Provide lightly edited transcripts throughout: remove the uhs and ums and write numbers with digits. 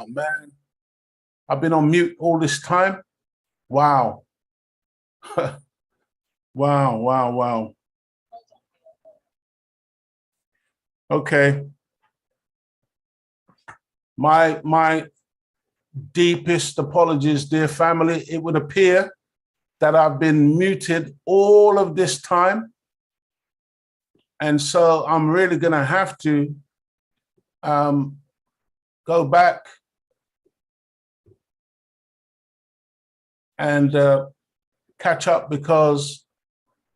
Oh, man, I've been on mute all this time. Wow. Wow. Okay. My deepest apologies, dear family. It would appear that I've been muted all of this time. And so I'm really going to have to go back and catch up because,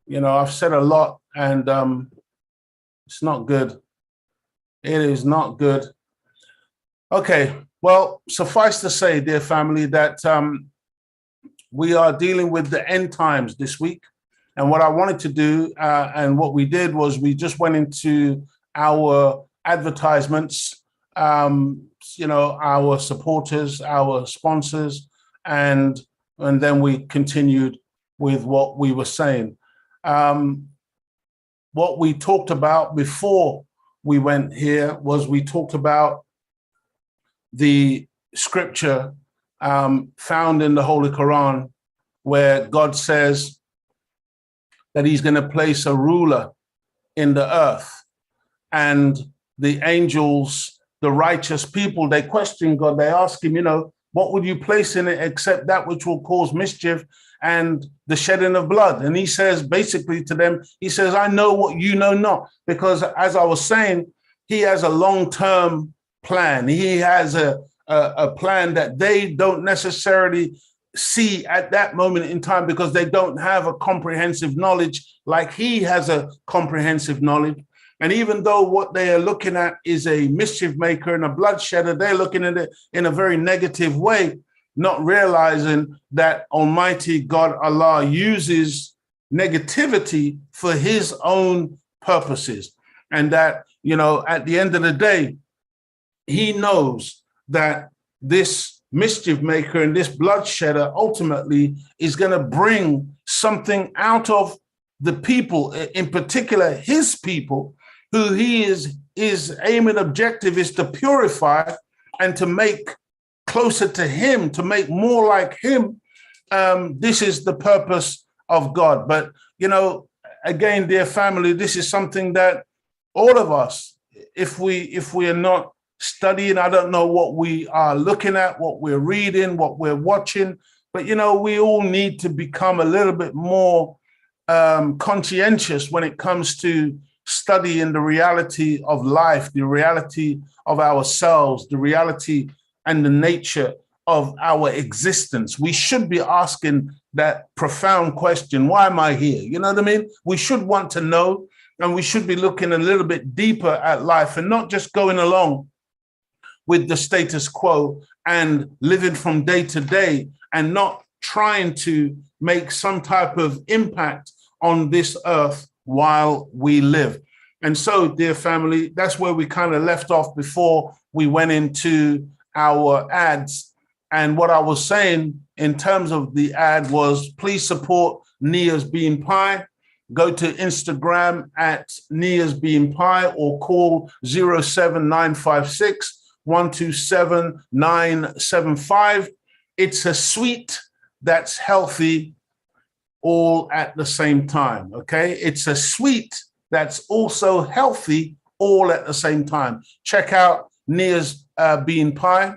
I've said a lot and it's not good. It is not good. Okay, well, suffice to say, dear family, that we are dealing with the end times this week. And what I wanted to do and what we did was we just went into our advertisements, our supporters, our sponsors, and then we continued with what we were saying. What we talked about before we went here was we talked about the scripture found in the Holy Quran, where God says that he's going to place a ruler in the earth, and the angels, the righteous people, they question God. They ask him, what would you place in it except that which will cause mischief and the shedding of blood? And he says basically to them, he says, I know what you know not, because as I was saying, he has a long-term plan. He has a plan that they don't necessarily see at that moment in time because they don't have a comprehensive knowledge like he has a comprehensive knowledge. And even though what they are looking at is a mischief maker and a bloodshedder, they're looking at it in a very negative way, not realizing that Almighty God Allah uses negativity for his own purposes. And that, at the end of the day, he knows that this mischief maker and this bloodshedder ultimately is going to bring something out of the people, in particular his people, who his aim and objective is to purify and to make closer to him, to make more like him. This is the purpose of God. But, again, dear family, this is something that all of us, if we are not studying, I don't know what we are looking at, what we're reading, what we're watching, but, we all need to become a little bit more conscientious when it comes to studying the reality of life, the reality of ourselves, the reality and the nature of our existence. We should be asking that profound question, why am I here? You know what I mean? We should want to know, and we should be looking a little bit deeper at life and not just going along with the status quo and living from day to day and not trying to make some type of impact on this earth while we live. And so, dear family, that's where we kind of left off before we went into our ads. And what I was saying in terms of the ad was, please support Nia's Bean Pie. Go to Instagram at Nia's Bean Pie or call 07956 127 975. It's a sweet that's healthy all at the same time, okay? It's a sweet that's also healthy all at the same time. Check out Nia's Bean Pie.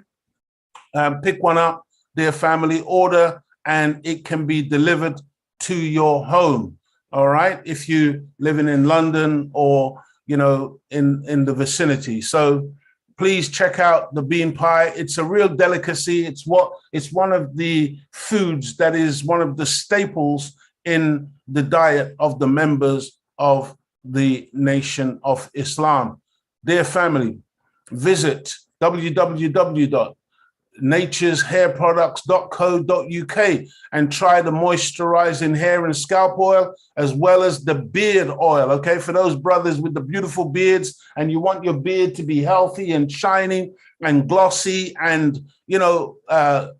Pick one up, dear family, order, and it can be delivered to your home, all right? If you're living in London or, in the vicinity. So please check out the bean pie. It's a real delicacy. It's one of the foods that is one of the staples in the diet of the members of the Nation of Islam. Dear family, visit www.natureshairproducts.co.uk and try the moisturizing hair and scalp oil as well as the beard oil, okay? For those brothers with the beautiful beards and you want your beard to be healthy and shiny and glossy and,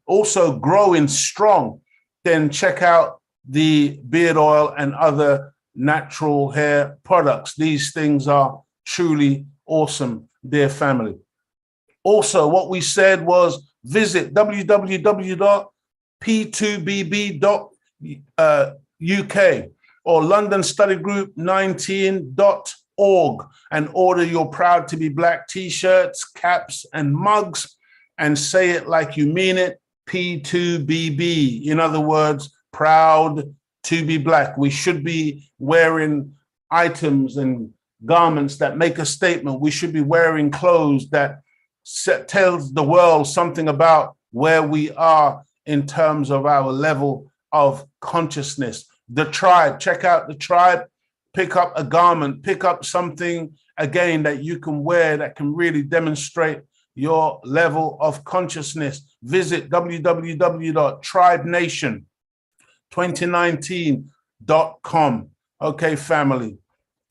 also growing strong, then check out the beard oil and other natural hair products. These things are truly awesome, dear family. Also, what we said was visit www.p2bb.uk or London Study Group 19.org and order your Proud to be Black t-shirts, caps, and mugs, and say it like you mean it, P2BB. In other words, proud to be Black. We should be wearing items and garments that make a statement. We should be wearing clothes that tells the world something about where we are in terms of our level of consciousness. The tribe, check out the tribe, pick up a garment, pick up something again that you can wear that can really demonstrate your level of consciousness. Visit www.tribenation2019.com. Okay, family,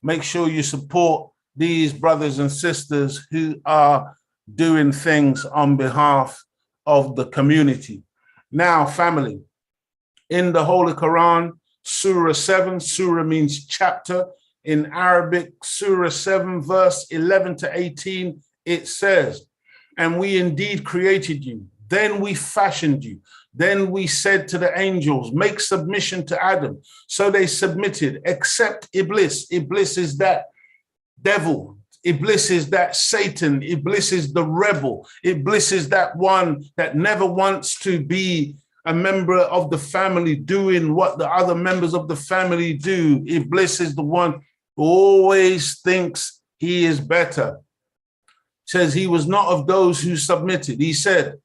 make sure you support these brothers and sisters who are doing things on behalf of the community. Now, family, in the Holy Quran, Surah 7, Surah means chapter. In Arabic, Surah 7, verse 11 to 18, it says, and we indeed created you, then we fashioned you. Then we said to the angels, make submission to Adam. So they submitted, except Iblis. Iblis is that devil. Iblis is that Satan. Iblis is the rebel. Iblis is that one that never wants to be a member of the family doing what the other members of the family do. Iblis is the one who always thinks he is better. Says he was not of those who submitted. He said,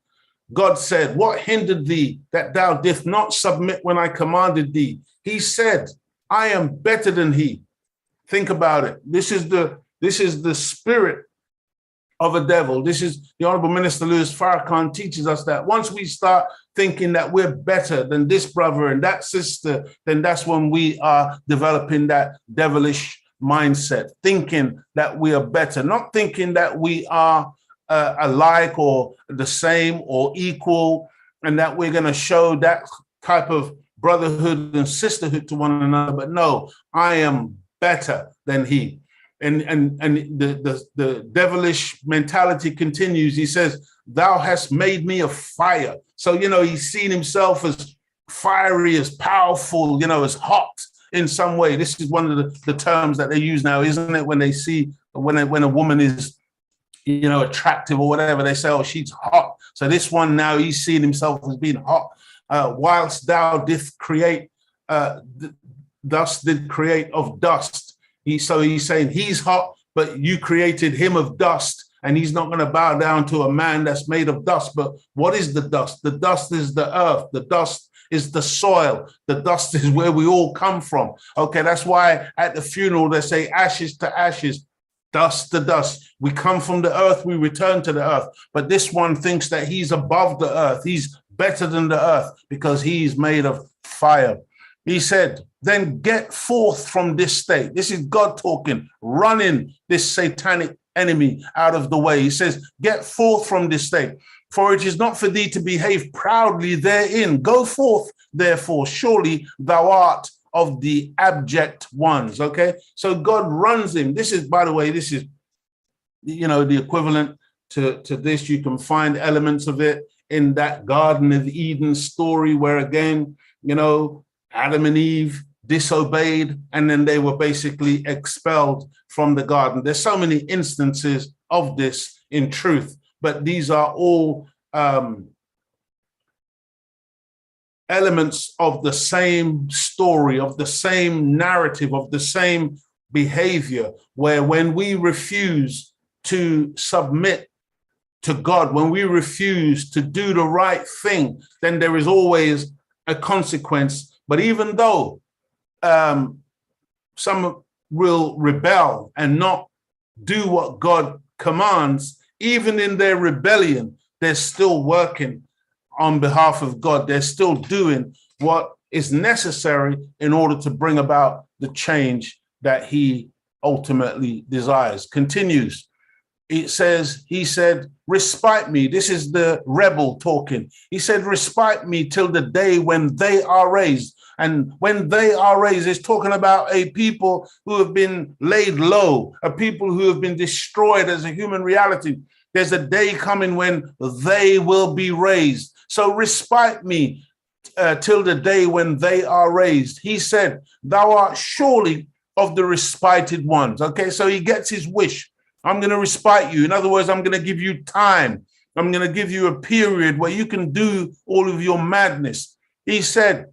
God said, what hindered thee that thou didst not submit when I commanded thee? He said, I am better than he. Think about it. This is the spirit of a devil. This is the Honorable Minister Louis Farrakhan teaches us that once we start thinking that we're better than this brother and that sister, then that's when we are developing that devilish mindset, thinking that we are better, not thinking that we are alike or the same or equal, and that we're going to show that type of brotherhood and sisterhood to one another. But no, I am better than he. And the devilish mentality continues. He says, thou hast made me a fire. So, he's seen himself as fiery, as powerful, as hot in some way. This is one of the terms that they use now, isn't it? When they see, when a woman is, attractive or whatever, they say, oh, she's hot. So this one now, he's seen himself as being hot. Whilst thou didst create, thus did create of dust. So he's saying he's hot, but you created him of dust, and he's not going to bow down to a man that's made of dust. But what is the dust? The dust is the earth. The dust is the soil. The dust is where we all come from. Okay, that's why at the funeral they say ashes to ashes, dust to dust. We come from the earth, we return to the earth. But this one thinks that he's above the earth. He's better than the earth because he's made of fire. He said, then get forth from this state. This is God talking, running this satanic enemy out of the way. He says, get forth from this state, for it is not for thee to behave proudly therein. Go forth, therefore, surely thou art of the abject ones. Okay, so God runs him. This is, by the way, this is, the equivalent to this. You can find elements of it in that Garden of Eden story where, again, Adam and Eve disobeyed, and then they were basically expelled from the garden. There's so many instances of this in truth, but these are all elements of the same story, of the same narrative, of the same behavior, where when we refuse to submit to God, when we refuse to do the right thing, then there is always a consequence. But even though some will rebel and not do what God commands, even in their rebellion, they're still working on behalf of God. They're still doing what is necessary in order to bring about the change that he ultimately desires. Continues. It says, he said, respite me. This is the rebel talking. He said, respite me till the day when they are raised. And when they are raised, it's talking about a people who have been laid low, a people who have been destroyed as a human reality. There's a day coming when they will be raised. So respite me till the day when they are raised. He said, thou art surely of the respited ones. Okay, so he gets his wish. I'm going to respite you. In other words, I'm going to give you time. I'm going to give you a period where you can do all of your madness. He said,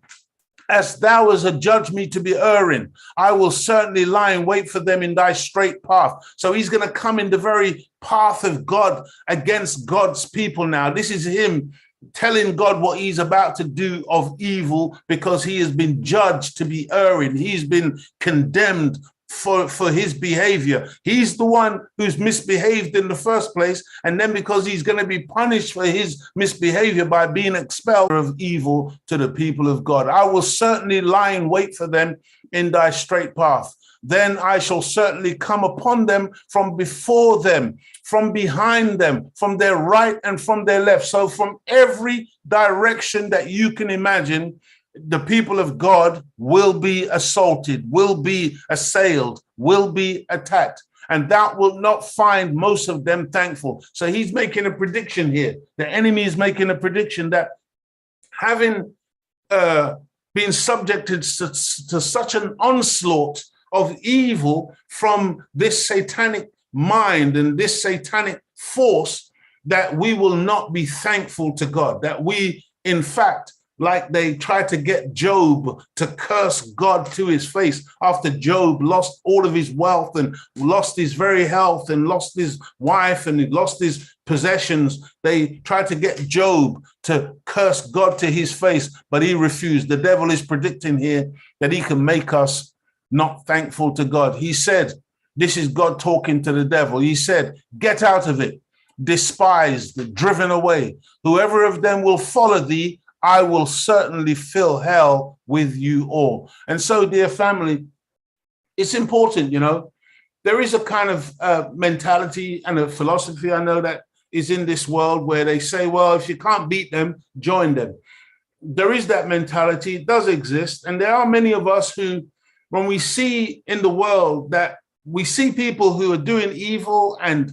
as thou hast adjudged me to be erring, I will certainly lie in wait for them in thy straight path. So he's going to come in the very path of God against God's people now. This is him telling God what he's about to do of evil, because he has been judged to be erring. He's been condemned for his behavior. He's the one who's misbehaved in the first place, and then because he's going to be punished for his misbehavior by being expelled of evil to the people of God. I will certainly lie in wait for them in thy straight path. Then I shall certainly come upon them from before them, from behind them, from their right and from their left. So from every direction that you can imagine, the people of God will be assaulted, will be assailed, will be attacked. And that will not find most of them thankful. So he's making a prediction here. The enemy is making a prediction that having been subjected to such an onslaught of evil from this satanic mind and this satanic force, that we will not be thankful to God, that we, in fact, like they tried to get Job to curse God to his face after Job lost all of his wealth and lost his very health and lost his wife and he lost his possessions. They tried to get Job to curse God to his face, but he refused. The devil is predicting here that he can make us not thankful to God. He said, this is God talking to the devil. He said, get out of it, despised, driven away. Whoever of them will follow thee, I will certainly fill hell with you all. And so, dear family, it's important, there is a kind of mentality and a philosophy, I know, that is in this world where they say, well, if you can't beat them, join them. There is that mentality, it does exist. And there are many of us who, when we see in the world that we see people who are doing evil and,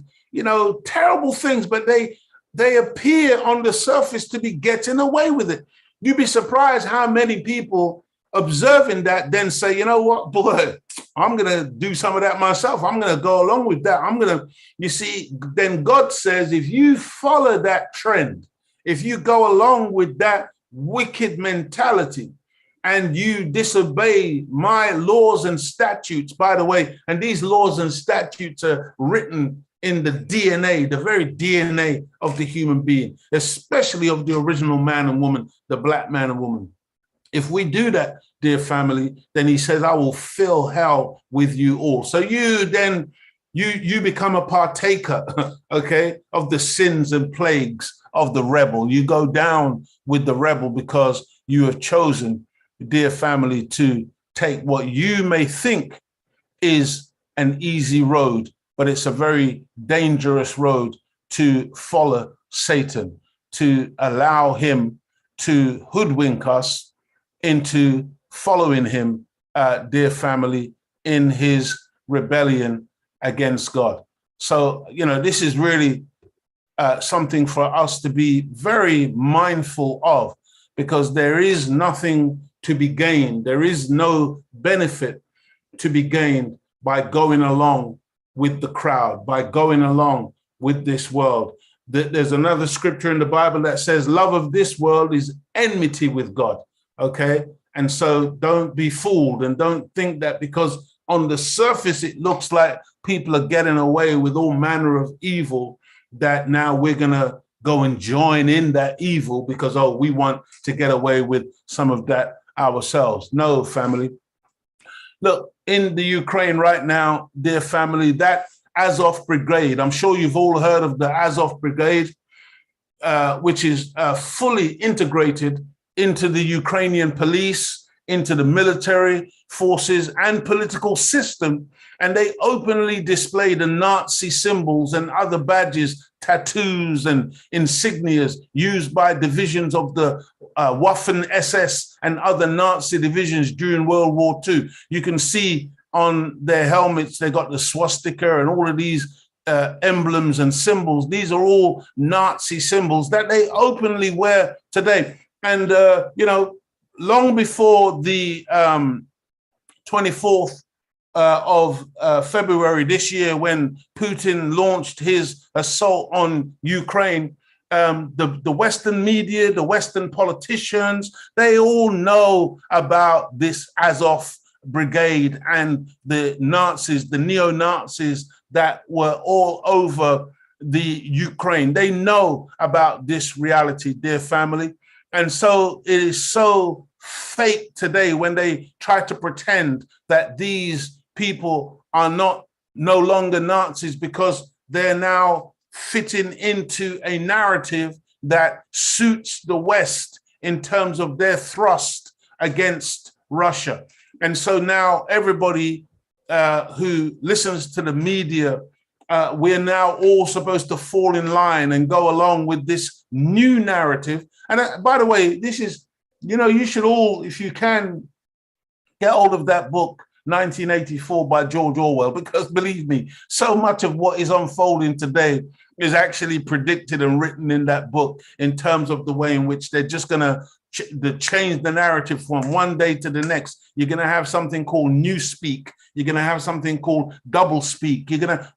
terrible things, but they appear on the surface to be getting away with it. You'd be surprised how many people observing that then say, you know what, boy, I'm going to do some of that myself. I'm going to go along with that. You see, then God says, if you follow that trend, if you go along with that wicked mentality and you disobey my laws and statutes, by the way, and these laws and statutes are written in the DNA, the very DNA of the human being, especially of the original man and woman, the black man and woman. If we do that, dear family, then he says, I will fill hell with you all. So you then, you become a partaker, okay, of the sins and plagues of the rebel. You go down with the rebel because you have chosen, dear family, to take what you may think is an easy road, but it's a very dangerous road to follow Satan, to allow him to hoodwink us into following him, dear family, in his rebellion against God. So, this is really something for us to be very mindful of, because there is nothing to be gained. There is no benefit to be gained by going along with the crowd, by going along with this world. There's another scripture in the Bible that says love of this world is enmity with God, okay? And so don't be fooled and don't think that because on the surface it looks like people are getting away with all manner of evil, that now we're gonna go and join in that evil because, we want to get away with some of that ourselves. No, family. Look, in the Ukraine right now, dear family, that Azov Brigade, I'm sure you've all heard of the Azov Brigade, which is fully integrated into the Ukrainian police, into the military forces and political system. And they openly display the Nazi symbols and other badges, tattoos and insignias used by divisions of the Waffen SS and other Nazi divisions during World War II. You can see on their helmets, they got the swastika and all of these emblems and symbols. These are all Nazi symbols that they openly wear today. And, long before the 24th of February this year, when Putin launched his assault on Ukraine, the Western media, the Western politicians, they all know about this Azov brigade and the Nazis, the neo-Nazis that were all over the Ukraine. They know about this reality, dear family. And so it is so fake today when they try to pretend that these people are no longer Nazis, because they're now fitting into a narrative that suits the West in terms of their thrust against Russia. And so now everybody who listens to the media, we're now all supposed to fall in line and go along with this new narrative. And by the way, this is, you should all, if you can, get hold of that book, 1984 by George Orwell, because believe me, so much of what is unfolding today is actually predicted and written in that book, in terms of the way in which they're just going to change the narrative from one day to the next. You're going to have something called newspeak. You're going to have something called double speak. You're going to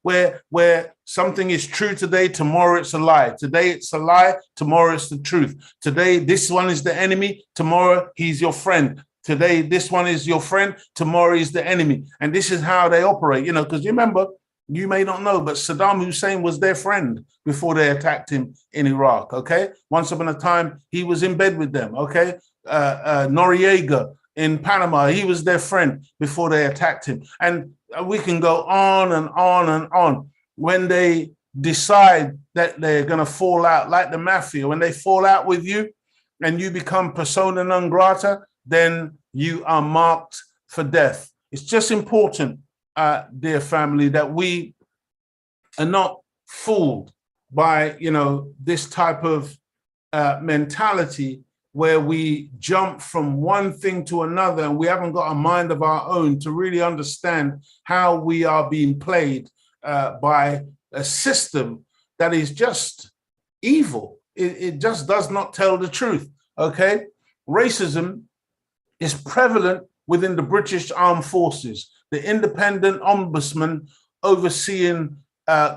where something is true today, tomorrow it's a lie. Today it's a lie, tomorrow it's the truth. Today this one is the enemy, tomorrow he's your friend. Today this one is your friend, tomorrow is the enemy. And this is how they operate, because you remember, you may not know, but Saddam Hussein was their friend before they attacked him in Iraq, okay? Once upon a time, he was in bed with them, okay? Noriega in Panama, he was their friend before they attacked him. And we can go on and on and on. When they decide that they're going to fall out, like the mafia, when they fall out with you and you become persona non grata, then you are marked for death. It's just important, dear family, that we are not fooled by, this type of mentality where we jump from one thing to another and we haven't got a mind of our own to really understand how we are being played by a system that is just evil. It just does not tell the truth, okay? Racism is prevalent within the British Armed Forces. The independent ombudsman overseeing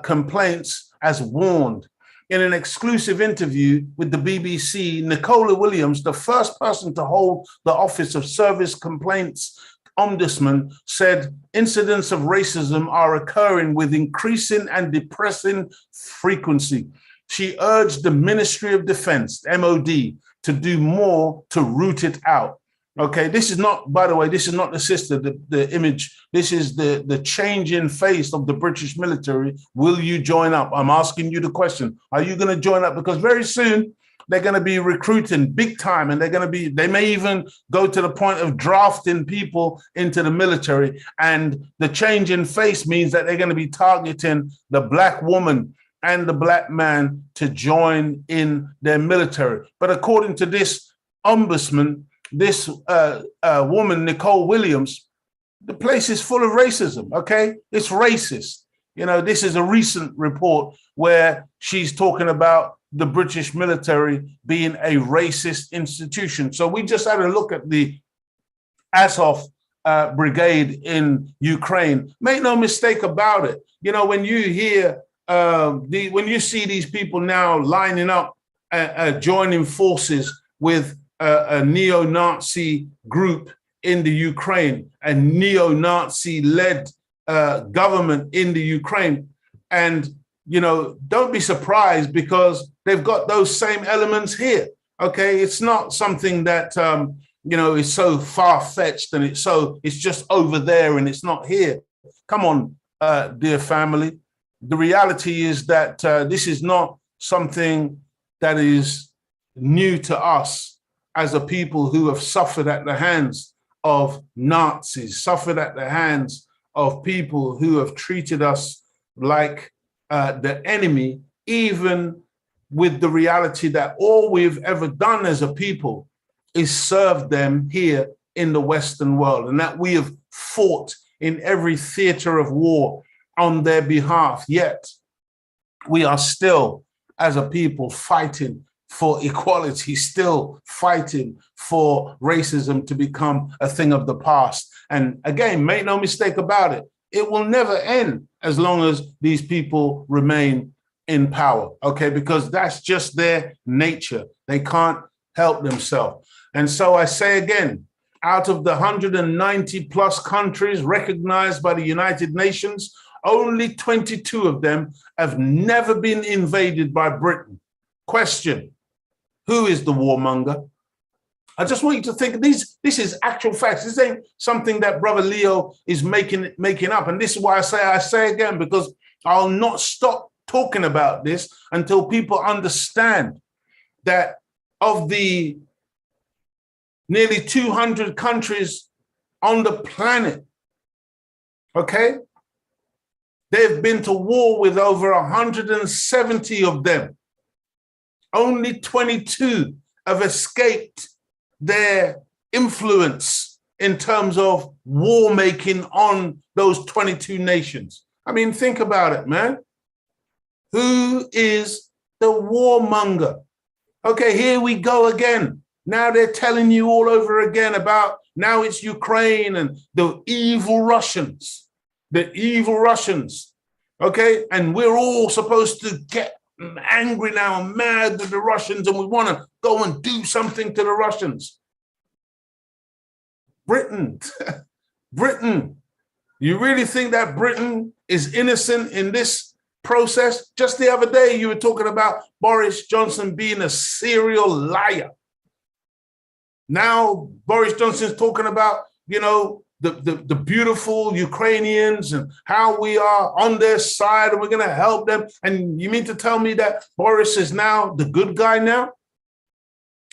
complaints has warned. In an exclusive interview with the BBC, Nicola Williams, the first person to hold the office of Service Complaints Ombudsman, said incidents of racism are occurring with increasing and depressing frequency. She urged the Ministry of Defense, MOD, to do more to root it out. Okay, this is not, by the way, this is not the sister, the image. This is the change in face of the British military. Will you join up? I'm asking you the question. Are you going to join up? Because very soon they're going to be recruiting big time, and they may even go to the point of drafting people into the military. And the change in face means that they're going to be targeting the black woman and the black man to join in their military. But according to this ombudsman, this woman, Nicole Williams, the place is full of racism, okay? It's racist. This is a recent report where she's talking about the British military being a racist institution. So we just had a look at the Azov brigade in Ukraine. Make no mistake about it. When you hear, when you see these people now lining up, joining forces with a neo-Nazi group in the Ukraine, a neo-Nazi-led government in the Ukraine. And, don't be surprised, because they've got those same elements here, okay? It's not something that, is so far-fetched and it's just over there and it's not here. Come on, dear family. The reality is that this is not something that is new to us as a people who have suffered at the hands of Nazis, suffered at the hands of people who have treated us like the enemy, even with the reality that all we've ever done as a people is serve them here in the Western world, and that we have fought in every theater of war on their behalf. Yet we are still, as a people, fighting for equality, still fighting for racism to become a thing of the past. And again, make no mistake about it, it will never end as long as these people remain in power, okay? Because that's just their nature. They can't help themselves. And so I say again, out of the 190 plus countries recognized by the United Nations, only 22 of them have never been invaded by Britain. Question, who is the warmonger? I just want you to think, this is actual facts. This ain't something that Brother Leo is making up. And this is why I say again, because I'll not stop talking about this until people understand that of the nearly 200 countries on the planet, okay, they've been to war with over 170 of them. Only 22 have escaped their influence in terms of war making on those 22 nations. I mean, think about it, man. Who is the warmonger? Okay, here we go again. Now they're telling you all over again about, now it's Ukraine and the evil Russians, okay? And we're all supposed to get angry now and mad with the Russians, and we want to go and do something to the Russians. Britain, Britain, you really think that Britain is innocent in this process? Just the other day, you were talking about Boris Johnson being a serial liar. Now, Boris Johnson's talking about, you know, the beautiful Ukrainians and how we are on their side and we're going to help them. And you mean to tell me that Boris is now the good guy now?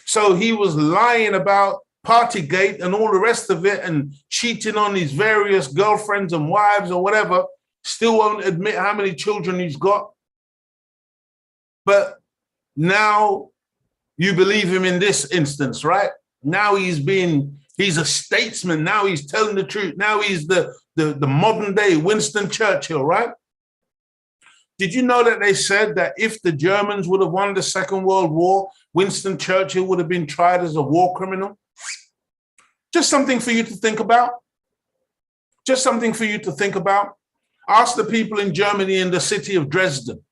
So he was lying about Partygate and all the rest of it and cheating on his various girlfriends and wives or whatever, still won't admit how many children he's got. But now you believe him in this instance, right? Now he's a statesman. Now he's telling the truth. Now he's the modern day Winston Churchill, right? Did you know that they said that if the Germans would have won the Second World War, Winston Churchill would have been tried as a war criminal? Just something for you to think about. Just something for you to think about. Ask the people in Germany in the city of Dresden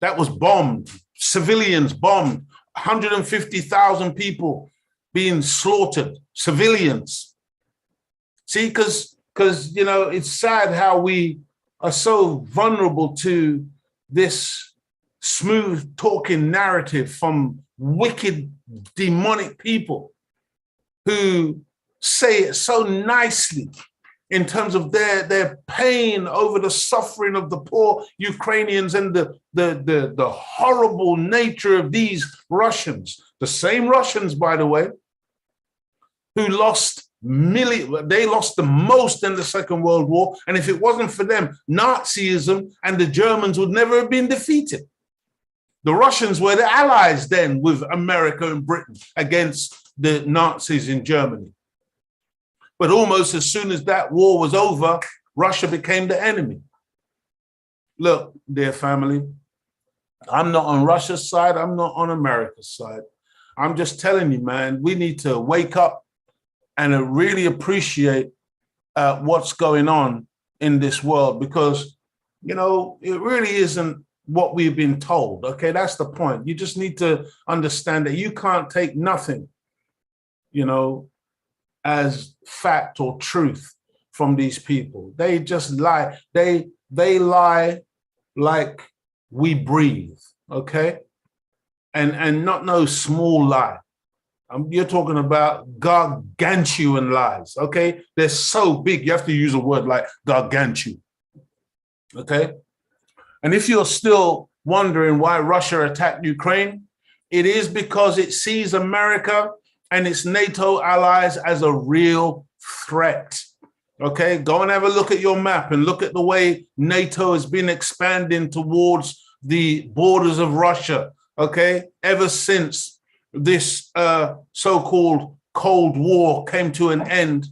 that was bombed, civilians bombed, 150,000 people being slaughtered, civilians. See, because you know, it's sad how we are so vulnerable to this smooth talking narrative from wicked, demonic people who say it so nicely in terms of their pain over the suffering of the poor Ukrainians and the horrible nature of these Russians. The same Russians, by the way, who lost they lost the most in the Second World War. And if it wasn't for them, Nazism and the Germans would never have been defeated. The Russians were the allies then with America and Britain against the Nazis in Germany. But almost as soon as that war was over, Russia became the enemy. Look, dear family, I'm not on Russia's side. I'm not on America's side. I'm just telling you, man, we need to wake up and really appreciate what's going on in this world, because, you know, it really isn't what we've been told. Okay, that's the point. You just need to understand that you can't take nothing, you know, as fact or truth from these people. They just lie. They lie like we breathe, okay? And not no small lie. You're talking about gargantuan lies, okay? They're so big, you have to use a word like gargantuan, okay? And if you're still wondering why Russia attacked Ukraine, it is because it sees America and its NATO allies as a real threat. Okay, go and have a look at your map and look at the way NATO has been expanding towards the borders of Russia, okay, ever since this so-called Cold War came to an end,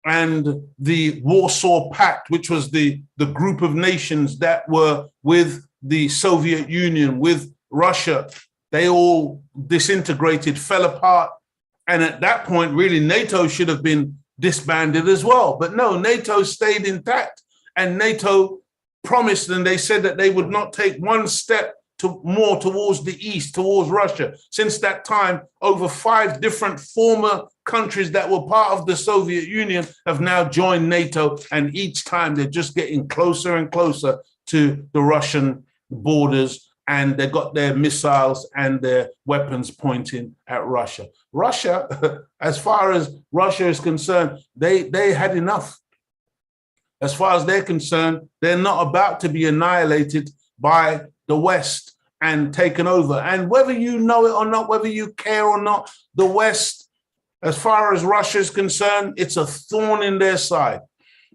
and the Warsaw Pact, which was the group of nations that were with the Soviet Union, with Russia, they all disintegrated, fell apart. And at that point, really, NATO should have been disbanded as well. But no, NATO stayed intact, and NATO promised, and they said that they would not take one step more towards the east, towards Russia. Since that time, over 5 different former countries that were part of the Soviet Union have now joined NATO, and each time they're just getting closer and closer to the Russian borders, and they got their missiles and their weapons pointing at Russia. Russia, as far as Russia is concerned, they had enough. As far as they're concerned, they're not about to be annihilated by the West and taken over. And whether you know it or not, whether you care or not, the West, as far as Russia is concerned, it's a thorn in their side,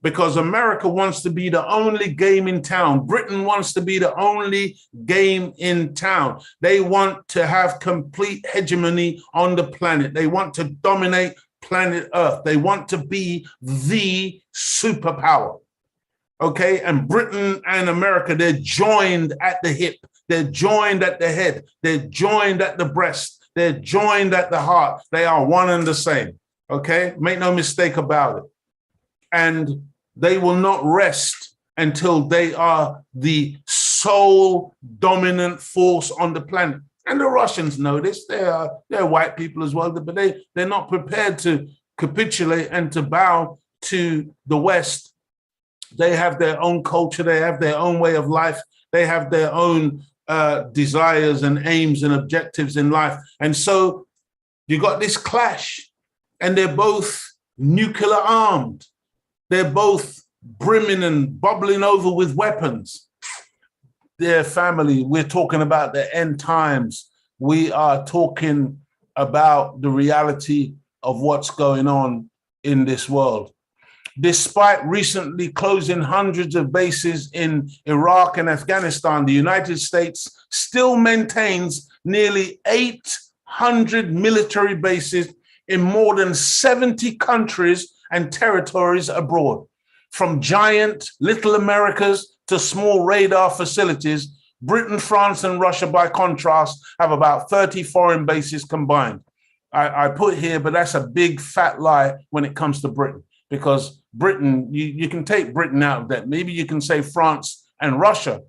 because America wants to be the only game in town. Britain wants to be the only game in town. They want to have complete hegemony on the planet. They want to dominate planet Earth. They want to be the superpower. Okay, and Britain and America, they're joined at the hip, they're joined at the head, they're joined at the breast, they're joined at the heart. They are one and the same. Okay, make no mistake about it. And they will not rest until they are the sole dominant force on the planet. And the Russians know this. They're white people as well, but they're not prepared to capitulate and to bow to the West. They have their own culture. They have their own way of life. They have their own desires and aims and objectives in life. And so you got this clash, and they're both nuclear armed. They're both brimming and bubbling over with weapons. Dear family, we're talking about the end times. We are talking about the reality of what's going on in this world. Despite recently closing hundreds of bases in Iraq and Afghanistan, the United States still maintains nearly 800 military bases in more than 70 countries and territories abroad. From giant little Americas to small radar facilities, Britain, France, and Russia, by contrast, have about 30 foreign bases combined. I put here, but that's a big fat lie when it comes to Britain, because Britain, you can take Britain out of that. Maybe you can say France and Russia,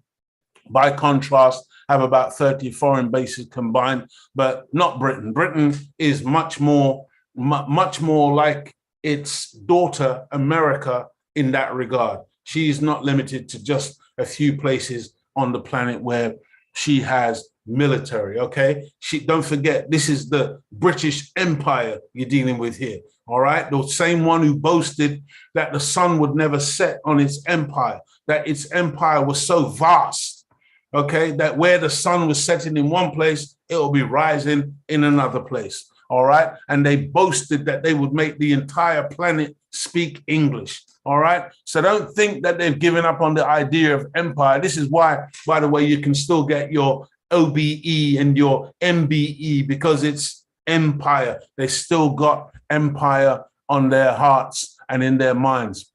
by contrast, have about 30 foreign bases combined, but not Britain. Britain is much more like its daughter, America, in that regard. She's not limited to just a few places on the planet where she has military, okay? Don't forget, this is the British Empire you're dealing with here. All right, the same one who boasted that the sun would never set on its empire, that its empire was so vast, okay, that where the sun was setting in one place, it will be rising in another place. All right, and they boasted that they would make the entire planet speak English. All right, so don't think that they've given up on the idea of empire. This is why, by the way, you can still get your OBE and your MBE, because it's empire. They still got empire on their hearts and in their minds.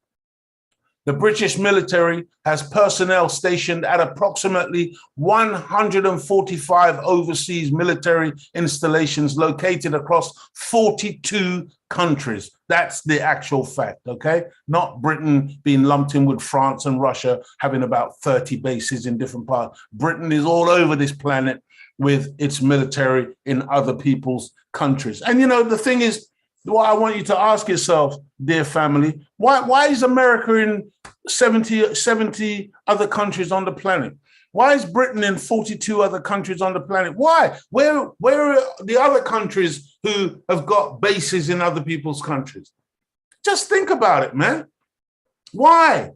The British military has personnel stationed at approximately 145 overseas military installations located across 42 countries. That's the actual fact, okay? Not Britain being lumped in with France and Russia having about 30 bases in different parts. Britain is all over this planet with its military in other people's countries. And you know, the thing is, what I want you to ask yourself, dear family, why is America in 70 other countries on the planet? Why is Britain in 42 other countries on the planet? Why? Where are the other countries who have got bases in other people's countries? Just think about it, man. Why?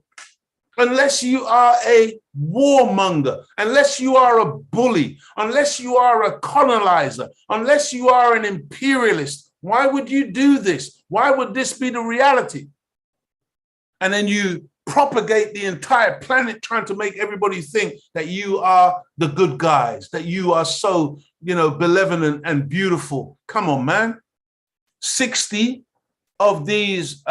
Unless you are a warmonger, unless you are a bully, unless you are a colonizer, unless you are an imperialist, why would you do this? Why would this be the reality? And then you propagate the entire planet trying to make everybody think that you are the good guys, that you are so, benevolent and beautiful. Come on, man. 60 of these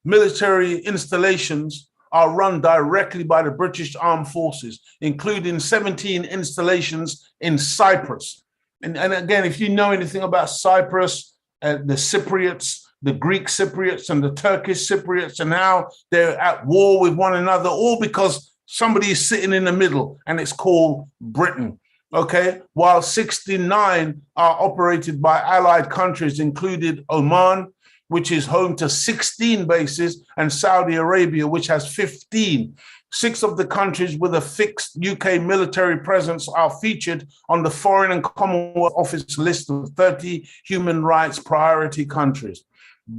military installations are run directly by the British Armed Forces, including 17 installations in Cyprus. And again, if you know anything about Cyprus, the Cypriots, the Greek Cypriots and the Turkish Cypriots, and how they're at war with one another, all because somebody is sitting in the middle, and it's called Britain. Okay, while 69 are operated by allied countries, including Oman, which is home to 16 bases, and Saudi Arabia, which has 15. 6 of the countries with a fixed UK military presence are featured on the Foreign and Commonwealth Office list of 30 human rights priority countries: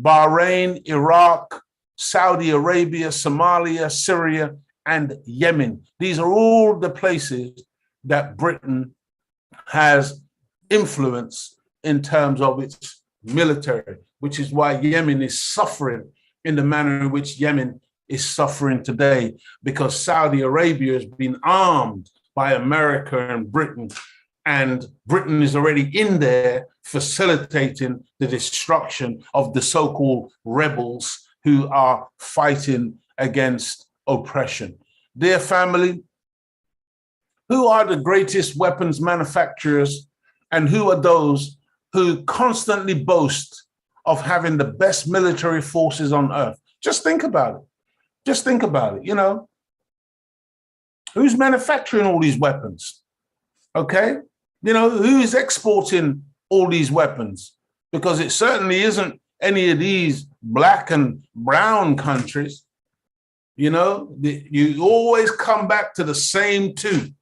Bahrain, Iraq, Saudi Arabia, Somalia, Syria, and Yemen. These are all the places that Britain has influence in terms of its military, which is why Yemen is suffering in the manner in which Yemen is suffering today, because Saudi Arabia has been armed by America and Britain is already in there facilitating the destruction of the so-called rebels who are fighting against oppression. Dear family, who are the greatest weapons manufacturers, and who are those who constantly boast of having the best military forces on earth? Just think about it. Just think about it, you know. Who's manufacturing all these weapons? Okay? You know, who is exporting all these weapons? Because it certainly isn't any of these black and brown countries. You know, you always come back to the same two.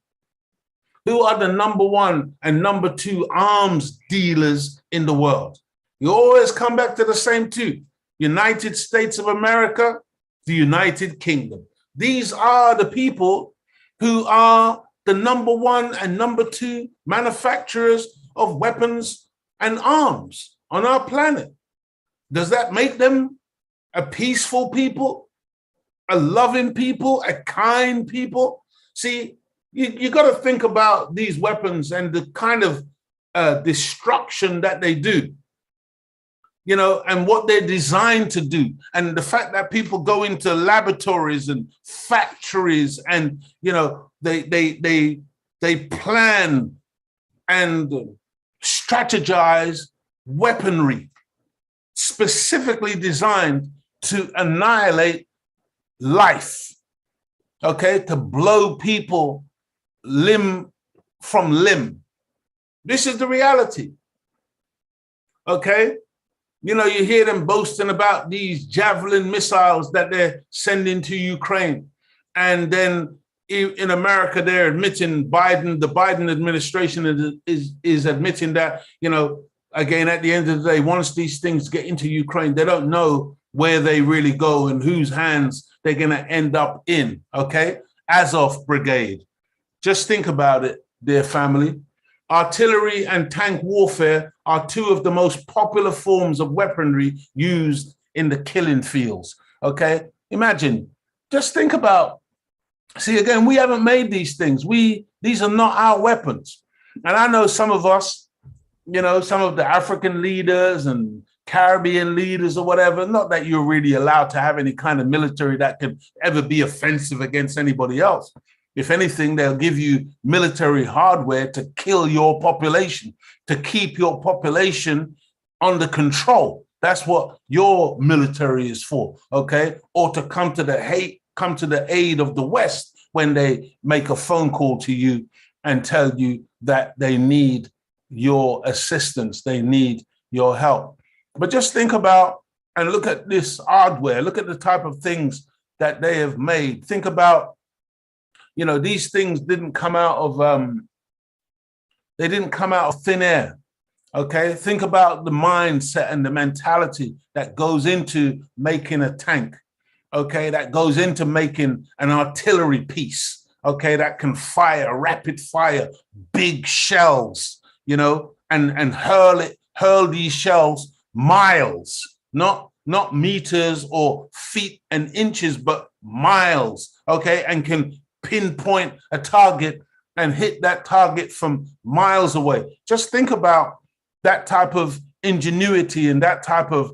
Who are the number 1 and number 2 arms dealers in the world? You always come back to the same two: United States of America, the United Kingdom. These are the people who are the number 1 and number 2 manufacturers of weapons and arms on our planet. Does that make them a peaceful people, a loving people, a kind people? See, you got to think about these weapons and the kind of destruction that they do, you know, and what they're designed to do. And the fact that people go into laboratories and factories and, you know, they plan and strategize weaponry specifically designed to annihilate life, okay, to blow people limb from limb. This is the reality, okay? You know, you hear them boasting about these Javelin missiles that they're sending to Ukraine. And then in America, they're admitting, the Biden administration is admitting that, you know, again, at the end of the day, once these things get into Ukraine, they don't know where they really go and whose hands they're going to end up in, okay? Azov Brigade. Just think about it, dear family. Artillery and tank warfare are 2 of the most popular forms of weaponry used in the killing fields, okay? Imagine, just think about, see, again, we haven't made these things. These are not our weapons. And I know some of us, you know, some of the African leaders and Caribbean leaders or whatever, not that you're really allowed to have any kind of military that could ever be offensive against anybody else. If anything, they'll give you military hardware to kill your population, to keep your population under control. That's what your military is for, okay? Or to come to the aid of the West when they make a phone call to you and tell you that they need your assistance, they need your help. But just think about and look at this hardware, look at the type of things that they have made. Think about, you know, these things didn't come out of thin air. Okay, think about the mindset and the mentality that goes into making a tank. Okay, that goes into making an artillery piece. Okay, that can fire rapid fire, big shells, you know, and hurl these shells miles, not meters or feet and inches, but miles. Okay, and can pinpoint a target and hit that target from miles away. Just think about that type of ingenuity and that type of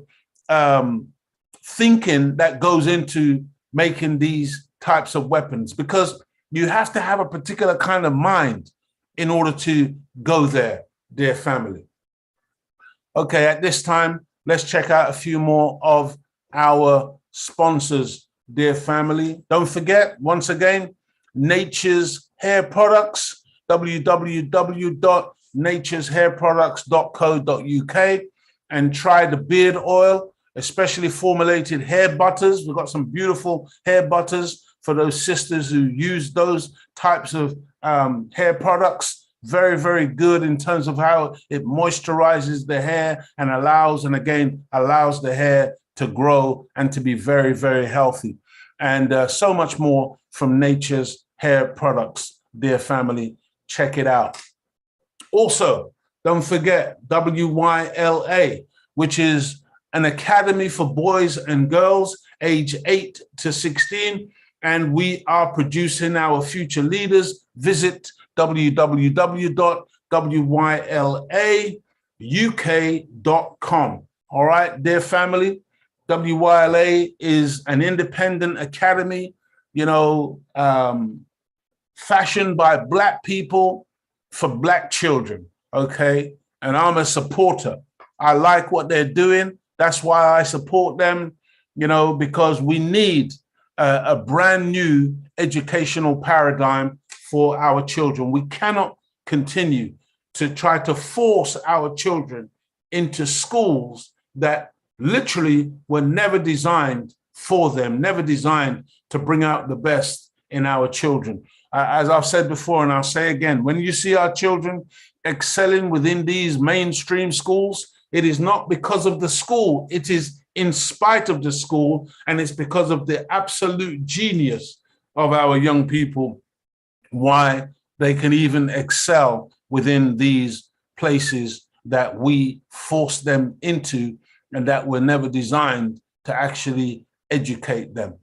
thinking that goes into making these types of weapons, because you have to have a particular kind of mind in order to go there, dear family. Okay, at this time, let's check out a few more of our sponsors, dear family. Don't forget, once again, Nature's Hair Products, www.natureshairproducts.co.uk, and try the beard oil, especially formulated hair butters. We've got some beautiful hair butters for those sisters who use those types of hair products. Very, very good in terms of how it moisturizes the hair and allows the hair to grow and to be very, very healthy. And so much more from Nature's Hair Products, dear family. Check it out. Also, don't forget WYLA, which is an academy for boys and girls age 8 to 16. And we are producing our future leaders. Visit www.wylauk.com. All right, dear family, WYLA is an independent academy, fashioned by Black people for Black children, okay? And I'm a supporter. I like what they're doing. That's why I support them, because we need a brand new educational paradigm for our children. We cannot continue to try to force our children into schools that literally were never designed for them, never designed to bring out the best in our children. As I've said before, and I'll say again, when you see our children excelling within these mainstream schools, it is not because of the school, it is in spite of the school, and it's because of the absolute genius of our young people, why they can even excel within these places that we force them into and that were never designed to actually educate them.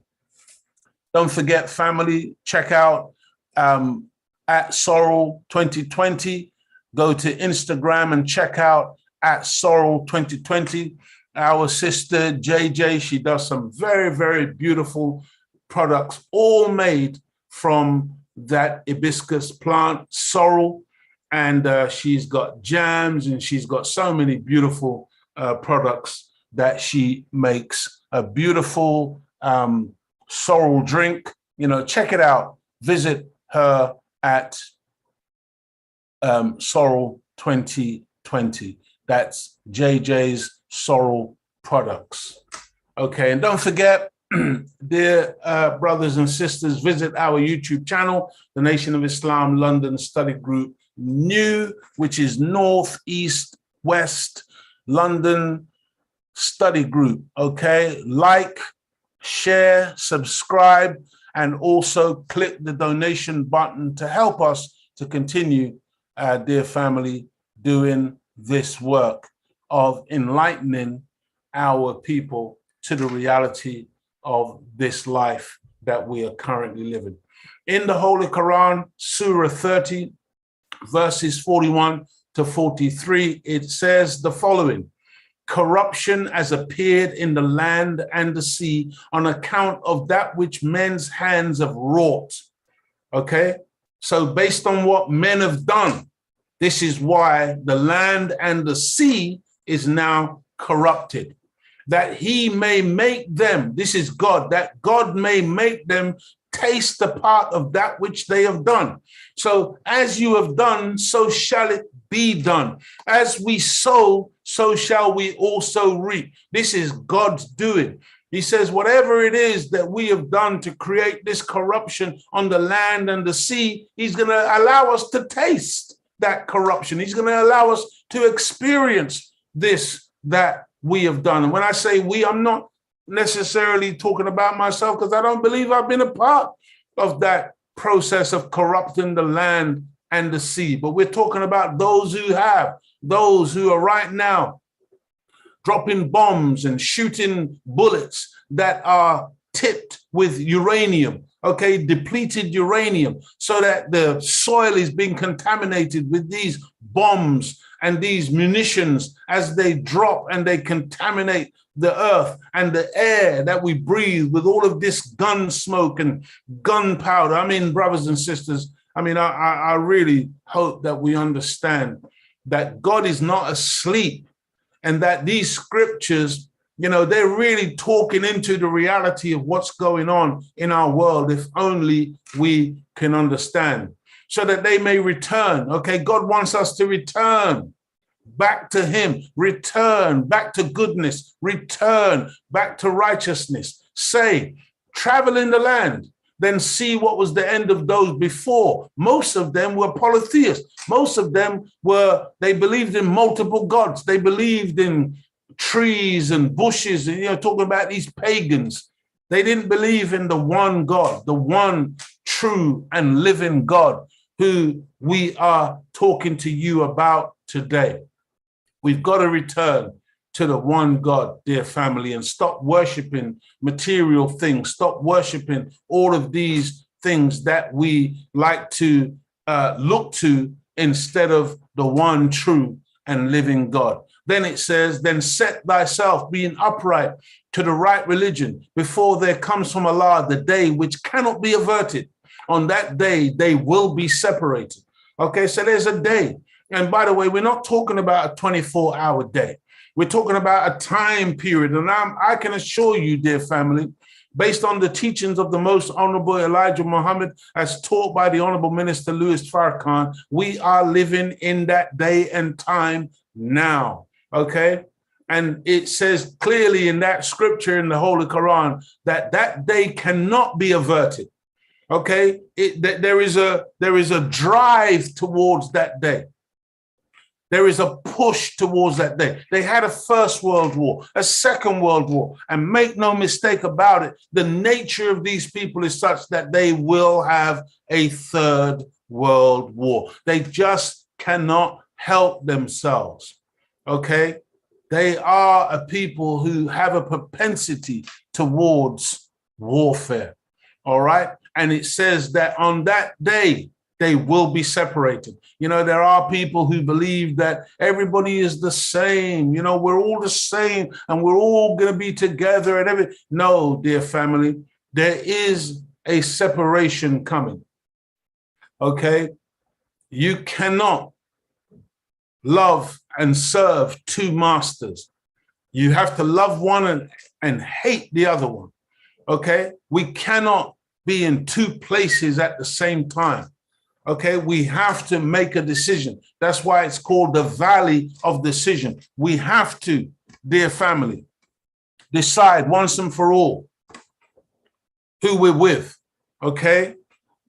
Don't forget, family, check out at Sorrel 2020. Go to Instagram and check out at Sorrel 2020. Our sister JJ, she does some very, very beautiful products, all made from that hibiscus plant, sorrel. And she's got jams and she's got so many beautiful products that she makes. A beautiful sorrel drink. Check it out. Visit her at Sorrel 2020. That's JJ's Sorrel Products. Okay, and don't forget, dear brothers and sisters, visit our YouTube channel, the Nation of Islam London Study Group New, which is North, East, West London Study Group. Okay, like, share, subscribe, and also click the donation button to help us to continue, dear family, doing this work of enlightening our people to the reality of this life that we are currently living. In the Holy Quran, Surah 30, verses 41 to 43, it says the following: corruption has appeared in the land and the sea on account of that which men's hands have wrought. Okay, so based on what men have done, this is why the land and the sea is now corrupted. That he may make them, this is God, that God may make them taste the part of that which they have done. So as you have done, so shall it be done. As we sow, so shall we also reap. This is God's doing. He says, whatever it is that we have done to create this corruption on the land and the sea, he's going to allow us to taste that corruption. He's going to allow us to experience this, that we have done. And when I say we, I'm not necessarily talking about myself, because I don't believe I've been a part of that process of corrupting the land and the sea. But we're talking about those who have, those who are right now dropping bombs and shooting bullets that are tipped with uranium, okay, depleted uranium, so that the soil is being contaminated with these bombs and these munitions, as they drop and they contaminate the earth and the air that we breathe with all of this gun smoke and gunpowder. I mean, brothers and sisters, I mean, I really hope that we understand that God is not asleep, and that these scriptures, you know, they're really talking into the reality of what's going on in our world, if only we can understand, so that they may return. Okay, God wants us to return back to him, return back to goodness, return back to righteousness. Say, travel in the land, then see what was the end of those before. Most of them were polytheists. Most of them they believed in multiple gods. They believed in trees and bushes, and, you know, talking about these pagans. They didn't believe in the one God, the one true and living God who we are talking to you about today. We've got to return to the one God, dear family, and stop worshiping material things. Stop worshiping all of these things that we like to look to instead of the one true and living God. Then it says, then set thyself being upright to the right religion before there comes from Allah the day which cannot be averted. On that day, they will be separated. Okay, so there's a day. And by the way, we're not talking about a 24-hour day. We're talking about a time period. And I can assure you, dear family, based on the teachings of the Most Honorable Elijah Muhammad, as taught by the Honorable Minister Louis Farrakhan, we are living in that day and time now, okay? And it says clearly in that scripture in the Holy Quran that that day cannot be averted, okay? There is a drive towards that day. There is a push towards that day. They had a First World War, a Second World War, and make no mistake about it, the nature of these people is such that they will have a Third World War. They just cannot help themselves, okay? They are a people who have a propensity towards warfare, all right? And it says that on that day, they will be separated. You know, there are people who believe that everybody is the same. You know, we're all the same and we're all going to be together and everything. No, dear family, there is a separation coming. Okay? You cannot love and serve two masters. You have to love one and hate the other one. Okay? We cannot be in two places at the same time. Okay, we have to make a decision. That's why it's called the valley of decision. We have to, dear family, decide once and for all who we're with, okay?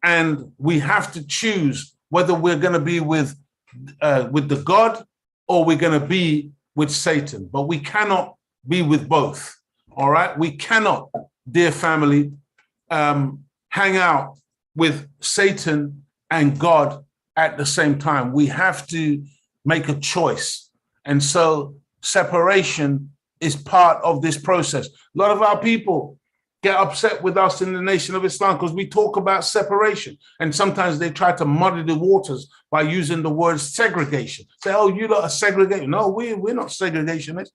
And we have to choose whether we're going to be with the God or we're going to be with Satan. But we cannot be with both, all right? We cannot, dear family, hang out with Satan and God at the same time. We have to make a choice. And so separation is part of this process. A lot of our people get upset with us in the Nation of Islam because we talk about separation. And sometimes they try to muddy the waters by using the word segregation. Say, oh, you lot are segregated. No, we're not segregationists.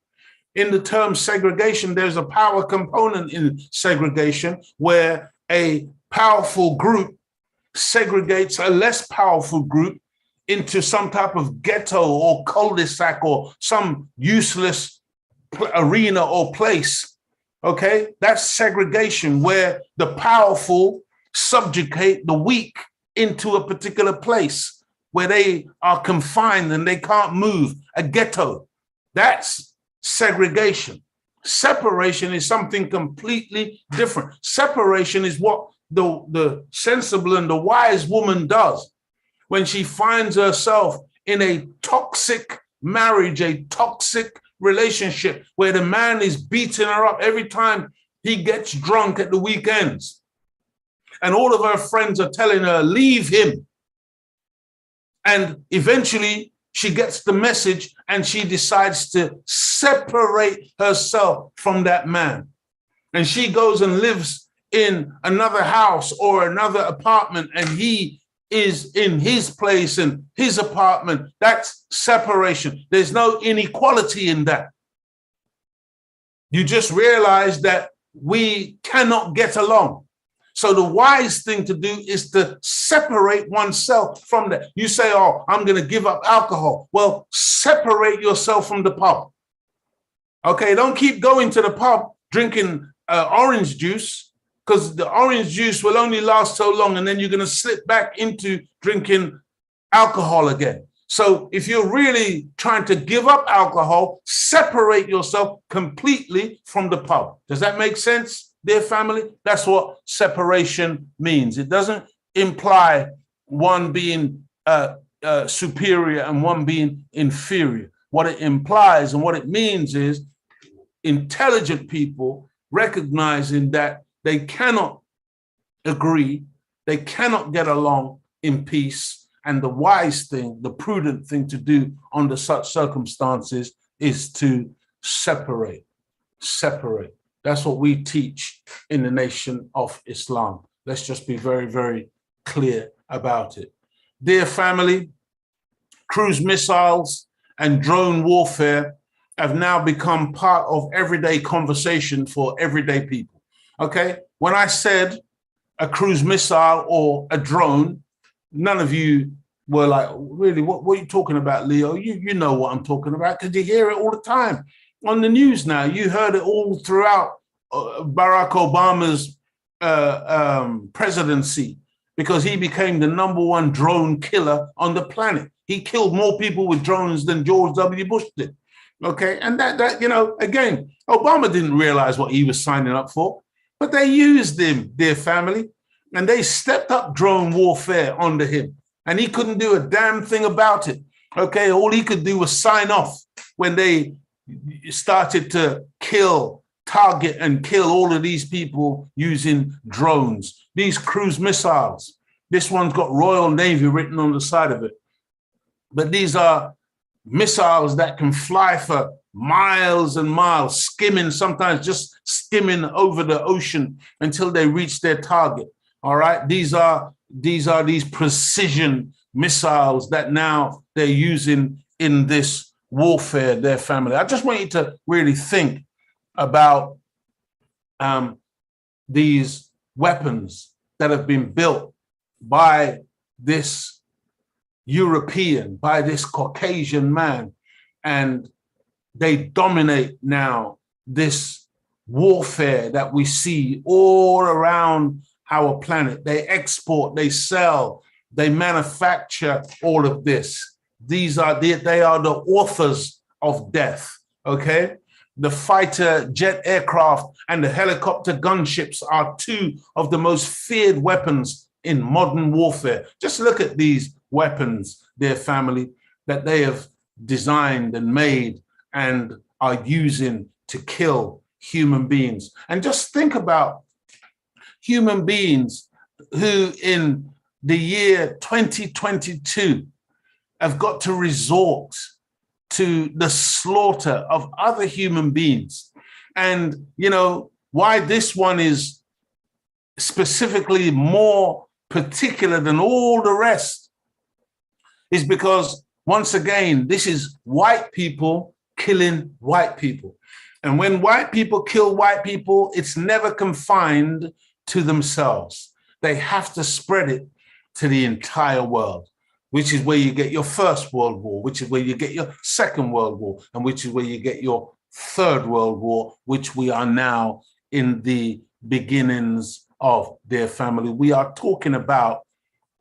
In the term segregation, there's a power component in segregation where a powerful group segregates a less powerful group into some type of ghetto or cul-de-sac or some useless arena or place, okay? That's segregation, where the powerful subjugate the weak into a particular place where they are confined and they can't move, a ghetto. That's segregation. Separation is something completely different. Separation is what the sensible and the wise woman does when she finds herself in a toxic marriage, a toxic relationship where the man is beating her up every time he gets drunk at the weekends. And all of her friends are telling her, leave him. And eventually she gets the message and she decides to separate herself from that man. And she goes and lives in another house or another apartment, and he is in his place and his apartment. That's separation. There's no inequality in that. You just realize that we cannot get along. So the wise thing to do is to separate oneself from that. You say, oh, I'm going to give up alcohol. Well, separate yourself from the pub. Okay, don't keep going to the pub drinking orange juice, because the orange juice will only last so long, and then you're going to slip back into drinking alcohol again. So if you're really trying to give up alcohol, separate yourself completely from the pub. Does that make sense, dear family? That's what separation means. It doesn't imply one being superior and one being inferior. What it implies and what it means is intelligent people recognizing that they cannot agree, they cannot get along in peace. And the wise thing, the prudent thing to do under such circumstances is to separate. That's what we teach in the Nation of Islam. Let's just be very, very clear about it. Dear family, cruise missiles and drone warfare have now become part of everyday conversation for everyday people. Okay? When I said a cruise missile or a drone, none of you were like, really, what are you talking about, Leo? You know what I'm talking about, because you hear it all the time on the news now. You heard it all throughout Barack Obama's presidency, because he became the #1 drone killer on the planet. He killed more people with drones than George W. Bush did. Okay, and that again, Obama didn't realize what he was signing up for, but they used him, dear family, and they stepped up drone warfare under him, and he couldn't do a damn thing about it. Okay, all he could do was sign off when they started to target and kill all of these people using drones, these cruise missiles. This one's got Royal Navy written on the side of it, but these are missiles that can fly for miles and miles, sometimes just skimming over the ocean until they reach their target. All right, these are these precision missiles that now they're using in this warfare, their family. I just want you to really think about these weapons that have been built by this European, by this Caucasian man, and they dominate now this warfare that we see all around our planet. They export, they sell, they manufacture all of this. They are the authors of death, okay? The fighter jet aircraft and the helicopter gunships are two of the most feared weapons in modern warfare. Just look at these weapons, dear family, that they have designed and made and are using to kill human beings. And just think about human beings who in the year 2022 have got to resort to the slaughter of other human beings. And, why this one is specifically more particular than all the rest is because, once again, this is white people killing white people. And when white people kill white people, it's never confined to themselves. They have to spread it to the entire world, which is where you get your First World War, which is where you get your Second World War, and which is where you get your Third World War, which we are now in the beginnings of, dear family. We are talking about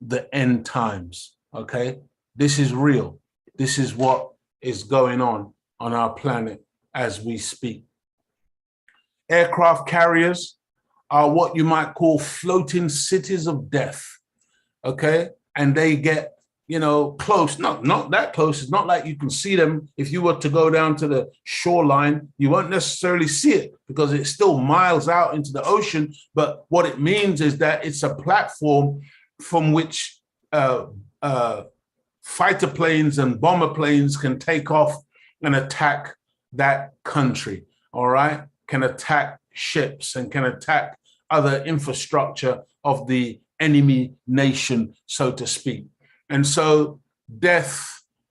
the end times, okay? This is real. This is what is going on our planet as we speak. Aircraft carriers are what you might call floating cities of death, okay? And they get close, not that close. It's not like you can see them. If you were to go down to the shoreline, you won't necessarily see it because it's still miles out into the ocean. But what it means is that it's a platform from which fighter planes and bomber planes can take off and attack that country, all right? Can attack ships and can attack other infrastructure of the enemy nation, so to speak. And so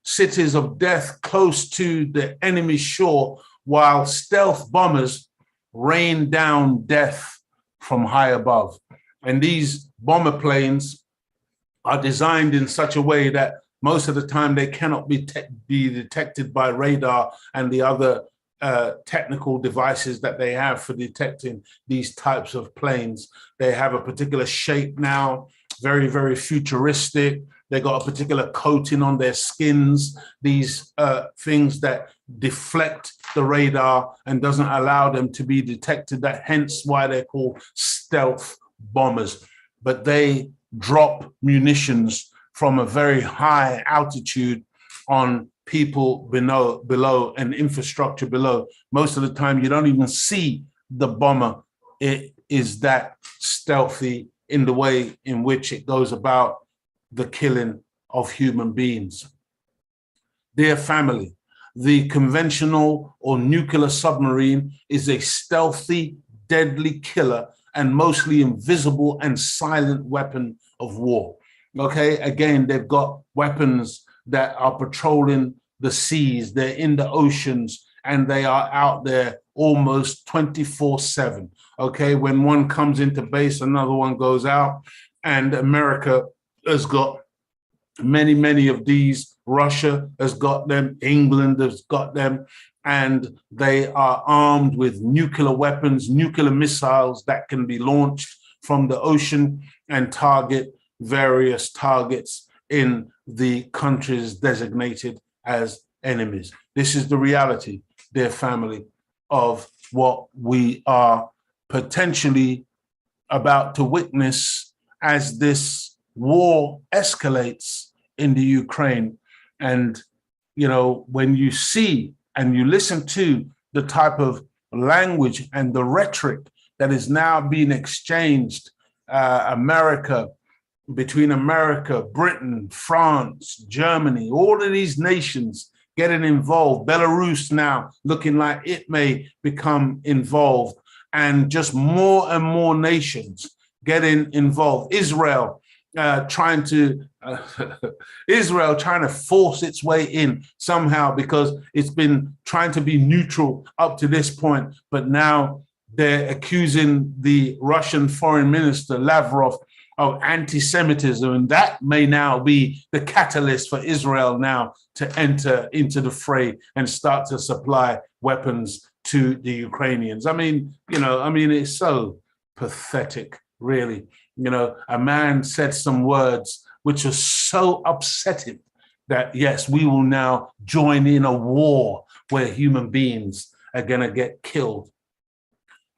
cities of death close to the enemy shore, while stealth bombers rain down death from high above. And these bomber planes are designed in such a way that most of the time they cannot be detected by radar and the other technical devices that they have for detecting these types of planes. They have a particular shape now, very, very futuristic. They got a particular coating on their skins, these things that deflect the radar and doesn't allow them to be detected. That hence why they're called stealth bombers. But they drop munitions from a very high altitude on people below and infrastructure below. Most of the time, you don't even see the bomber. It is that stealthy in the way in which it goes about the killing of human beings. Dear family, the conventional or nuclear submarine is a stealthy, deadly killer and mostly invisible and silent weapon of war. Okay, again, they've got weapons that are patrolling the seas, they're in the oceans, and they are out there almost 24/7. Okay, when one comes into base, another one goes out, and America has got many of these. Russia has got them, England has got them, and they are armed with nuclear weapons, nuclear missiles that can be launched from the ocean and target various targets in the countries designated as enemies. This is the reality, dear family, of what we are potentially about to witness as this war escalates in the Ukraine. And, you know, when you see and you listen to the type of language and the rhetoric that is now being exchanged, between America, Britain, France, Germany, all of these nations getting involved, Belarus now looking like it may become involved, and just more and more nations getting involved. Israel trying to force its way in somehow, because it's been trying to be neutral up to this point, but now they're accusing the Russian foreign minister Lavrov of anti-Semitism, and that may now be the catalyst for Israel now to enter into the fray and start to supply weapons to the Ukrainians. I mean, it's so pathetic, really. You know, a man said some words which are so upsetting that, yes, we will now join in a war where human beings are going to get killed,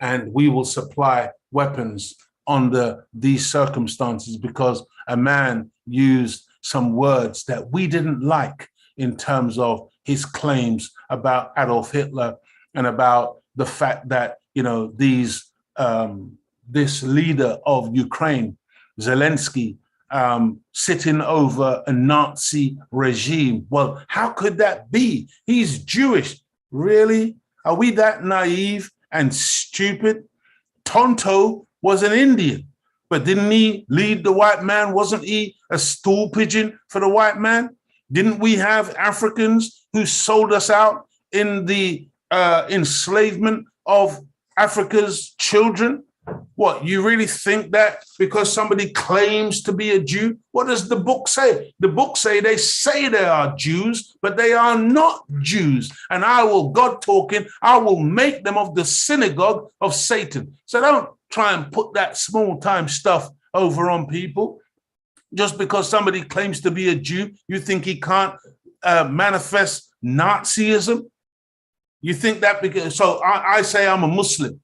and we will supply weapons under these circumstances because a man used some words that we didn't like in terms of his claims about Adolf Hitler and about the fact that, you know, this leader of Ukraine, Zelensky, sitting over a Nazi regime. Well, how could that be? He's Jewish. Really? Are we that naive and stupid? Tonto was an Indian, but didn't he lead the white man? Wasn't he a stool pigeon for the white man? Didn't we have Africans who sold us out in the enslavement of Africa's children? What, you really think that because somebody claims to be a Jew? What does the book say? The book say they are Jews, but they are not Jews. And God talking, I will make them of the synagogue of Satan. So don't try and put that small time stuff over on people. Just because somebody claims to be a Jew, you think he can't manifest Nazism? You think that because, so I say I'm a Muslim.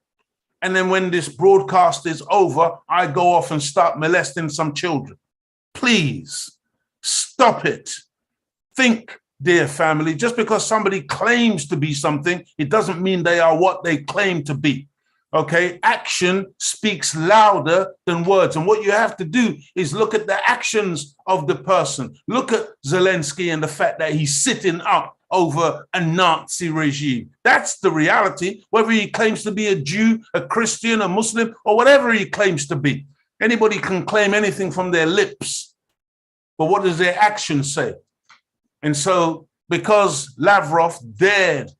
And then when this broadcast is over, I go off and start molesting some children. Please stop it. Think, dear family, just because somebody claims to be something, it doesn't mean they are what they claim to be. Okay, action speaks louder than words. And what you have to do is look at the actions of the person. Look at Zelensky and the fact that he's sitting up over a Nazi regime. That's the reality, whether he claims to be a Jew, a Christian, a Muslim, or whatever he claims to be. Anybody can claim anything from their lips, but what does their actions say? And so because Lavrov dared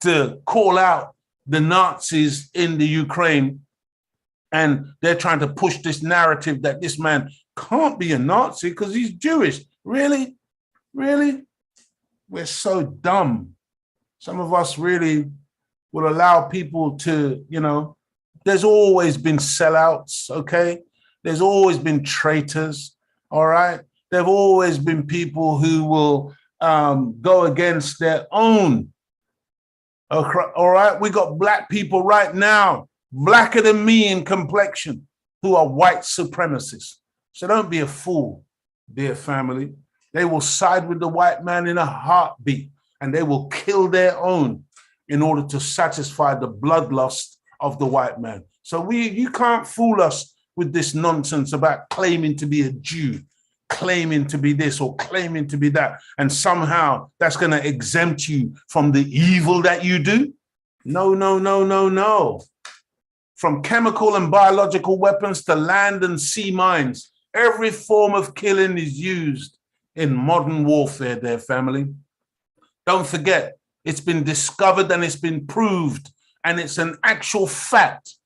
to call out the Nazis in the Ukraine, and they're trying to push this narrative that this man can't be a Nazi because he's Jewish. Really? Really? We're so dumb. Some of us really will allow people to, there's always been sellouts, okay? There's always been traitors, all right? There've always been people who will go against their own. All right, we got black people right now, blacker than me in complexion, who are white supremacists. So don't be a fool, dear family. They will side with the white man in a heartbeat, and they will kill their own in order to satisfy the bloodlust of the white man. So you can't fool us with this nonsense about claiming to be a Jew, claiming to be this or claiming to be that, and somehow that's going to exempt you from the evil that you do. No, no, no, no, no. From chemical and biological weapons to land and sea mines, every form of killing is used in modern warfare, their family. Don't forget, it's been discovered and it's been proved, and it's an actual fact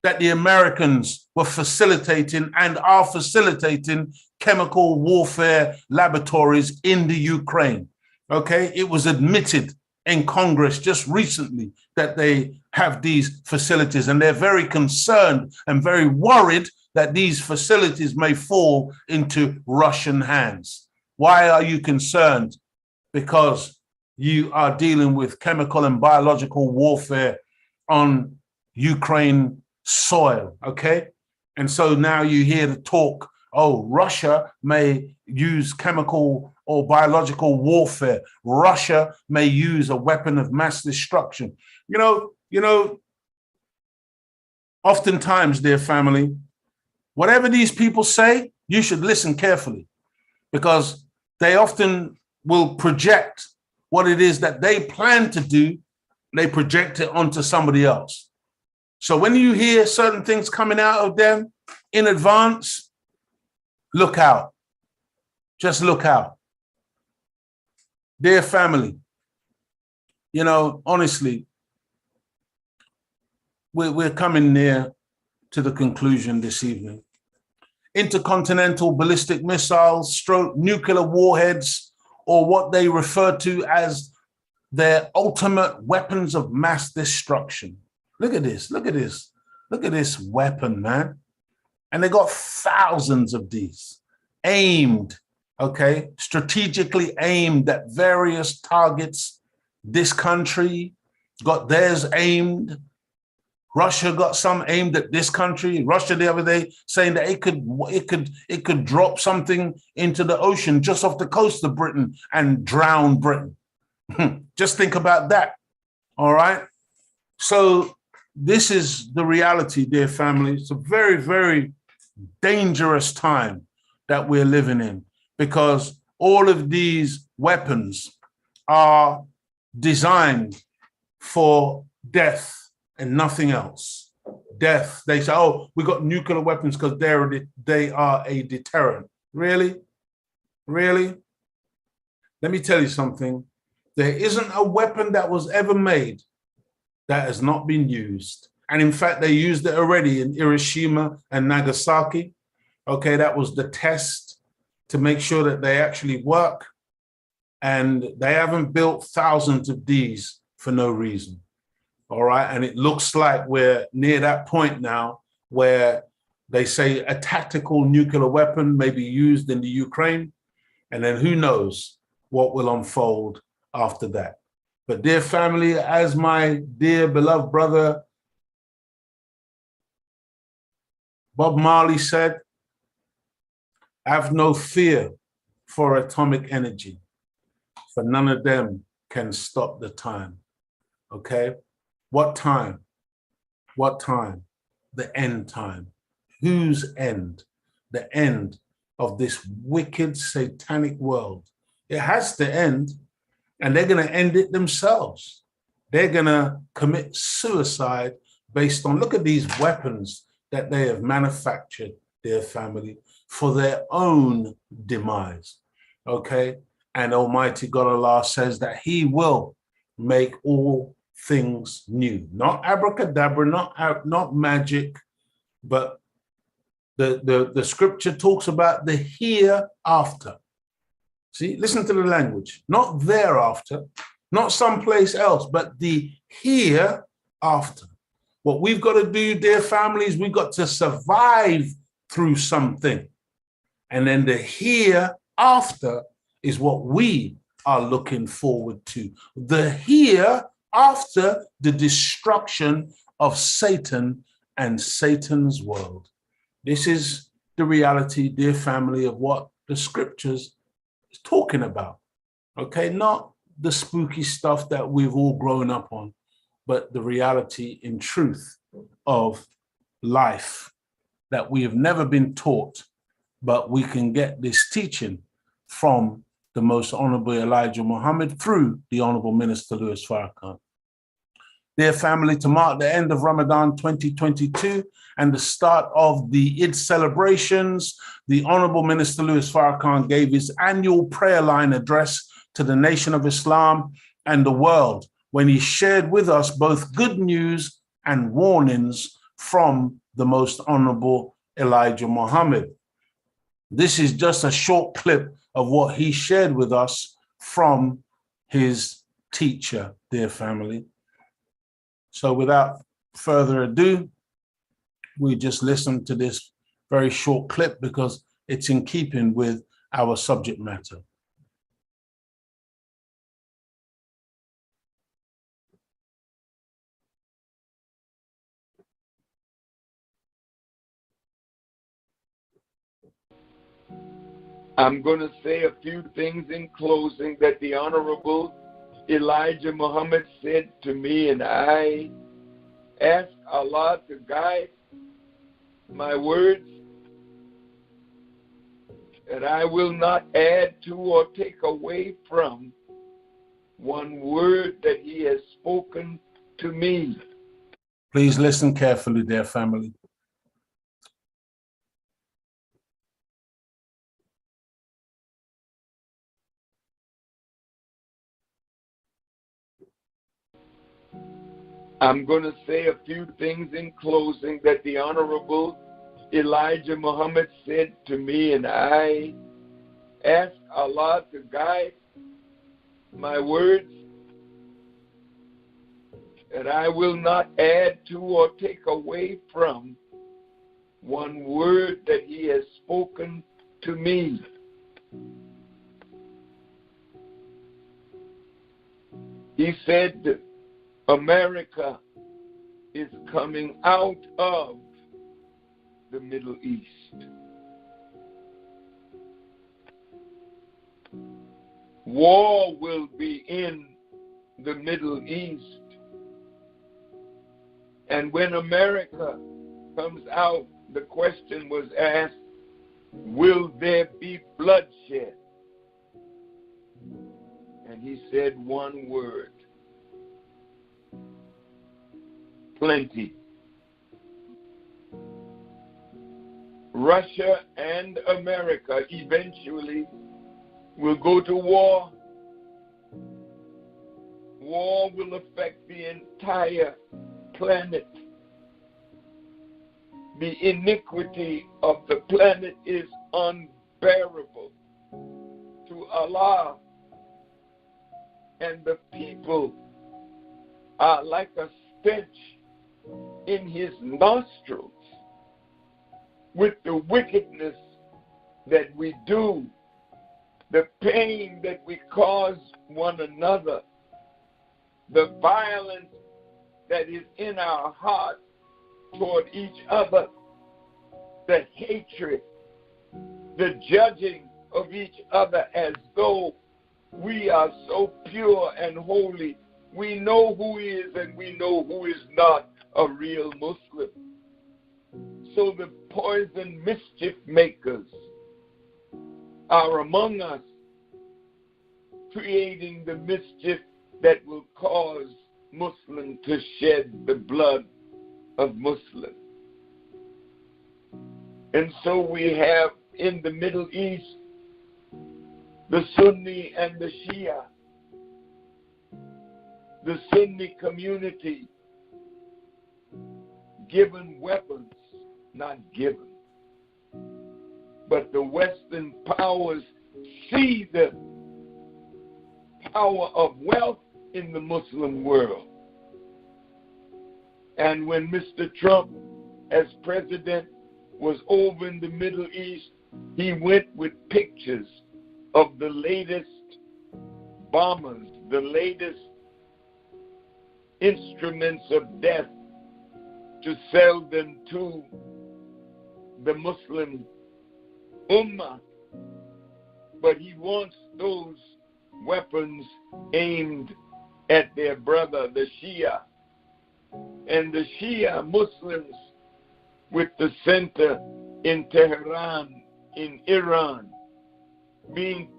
that the Americans were facilitating and are facilitating chemical warfare laboratories in the Ukraine. Okay, it was admitted in Congress just recently that they have these facilities, and they're very concerned and very worried that these facilities may fall into Russian hands. Why are you concerned? Because you are dealing with chemical and biological warfare on Ukraine soil, okay? And so now you hear the talk, oh, Russia may use chemical or biological warfare. Russia may use a weapon of mass destruction. Oftentimes, dear family, whatever these people say, you should listen carefully, because they often will project what it is that they plan to do. They project it onto somebody else. So when you hear certain things coming out of them in advance, look out. Just look out. Dear family, honestly, we're coming near to the conclusion this evening. Intercontinental ballistic missiles, stroke nuclear warheads, or what they refer to as their ultimate weapons of mass destruction. Look at this, look at this, look at this weapon, man. And they got thousands of these aimed, okay, strategically aimed at various targets. This country got theirs aimed. Russia got some aimed at this country. Russia the other day saying that it could drop something into the ocean just off the coast of Britain and drown Britain. Just think about that. All right. So this is the reality, dear family. It's a very, very dangerous time that we're living in, because all of these weapons are designed for death and nothing else. Death. They say, oh, we got nuclear weapons because they are a deterrent. Really? Really? Let me tell you something. There isn't a weapon that was ever made that has not been used. And in fact, they used it already in Hiroshima and Nagasaki. Okay, that was the test to make sure that they actually work. And they haven't built thousands of these for no reason. All right. And it looks like we're near that point now where they say a tactical nuclear weapon may be used in the Ukraine. And then who knows what will unfold after that. But dear family, as my dear beloved brother Bob Marley said, have no fear for atomic energy, for none of them can stop the time. Okay? What time? What time? The end time. Whose end? The end of this wicked satanic world. It has to end, and they're going to end it themselves. They're going to commit suicide based on, look at these weapons that they have manufactured, dear family, for their own demise. Okay? And Almighty God Allah says that He will make all things new. Not abracadabra, not magic, but the scripture talks about the hereafter. See, listen to the language. Not thereafter, not someplace else, but the hereafter. What we've got to do, dear families, we've got to survive through something. And then the hereafter is what we are looking forward to. The hereafter, the destruction of Satan and Satan's world. This is the reality, dear family, of what the scriptures is talking about. Okay, not the spooky stuff that we've all grown up on, but the reality in truth of life that we have never been taught, but we can get this teaching from the Most Honorable Elijah Muhammad through the Honorable Minister Louis Farrakhan. Dear family, to mark the end of Ramadan 2022 and the start of the Eid celebrations, the Honorable Minister Louis Farrakhan gave his annual prayer line address to the nation of Islam and the world, when he shared with us both good news and warnings from the Most Honorable Elijah Muhammad. This is just a short clip of what he shared with us from his teacher, dear family. So without further ado, we just listen to this very short clip because it's in keeping with our subject matter. I'm going to say a few things in closing that the Honorable Elijah Muhammad said to me, and I ask Allah to guide my words, that I will not add to or take away from one word that He has spoken to me. Please listen carefully, dear family. I'm going to say a few things in closing that the Honorable Elijah Muhammad said to me, and I ask Allah to guide my words, that I will not add to or take away from one word that He has spoken to me. He said, America is coming out of the Middle East. War will be in the Middle East. And when America comes out, the question was asked, will there be bloodshed? And he said one word: plenty. Russia and America eventually will go to war. War will affect the entire planet. The iniquity of the planet is unbearable to Allah, and the people are like a stench in His nostrils with the wickedness that we do, the pain that we cause one another, the violence that is in our hearts toward each other, the hatred, the judging of each other as though we are so pure and holy. We know who is and we know who is not a real Muslim. So the poison mischief makers are among us, creating the mischief that will cause Muslims to shed the blood of Muslims. And so we have in the Middle East the Sunni and the Shia. The Sunni community given weapons, not given, but the Western powers see the power of wealth in the Muslim world. And when Mr. Trump, as president, was over in the Middle East, he went with pictures of the latest bombers, the latest instruments of death to sell them to the Muslim Ummah. But he wants those weapons aimed at their brother, the Shia. And the Shia Muslims with the center in Tehran, in Iran, being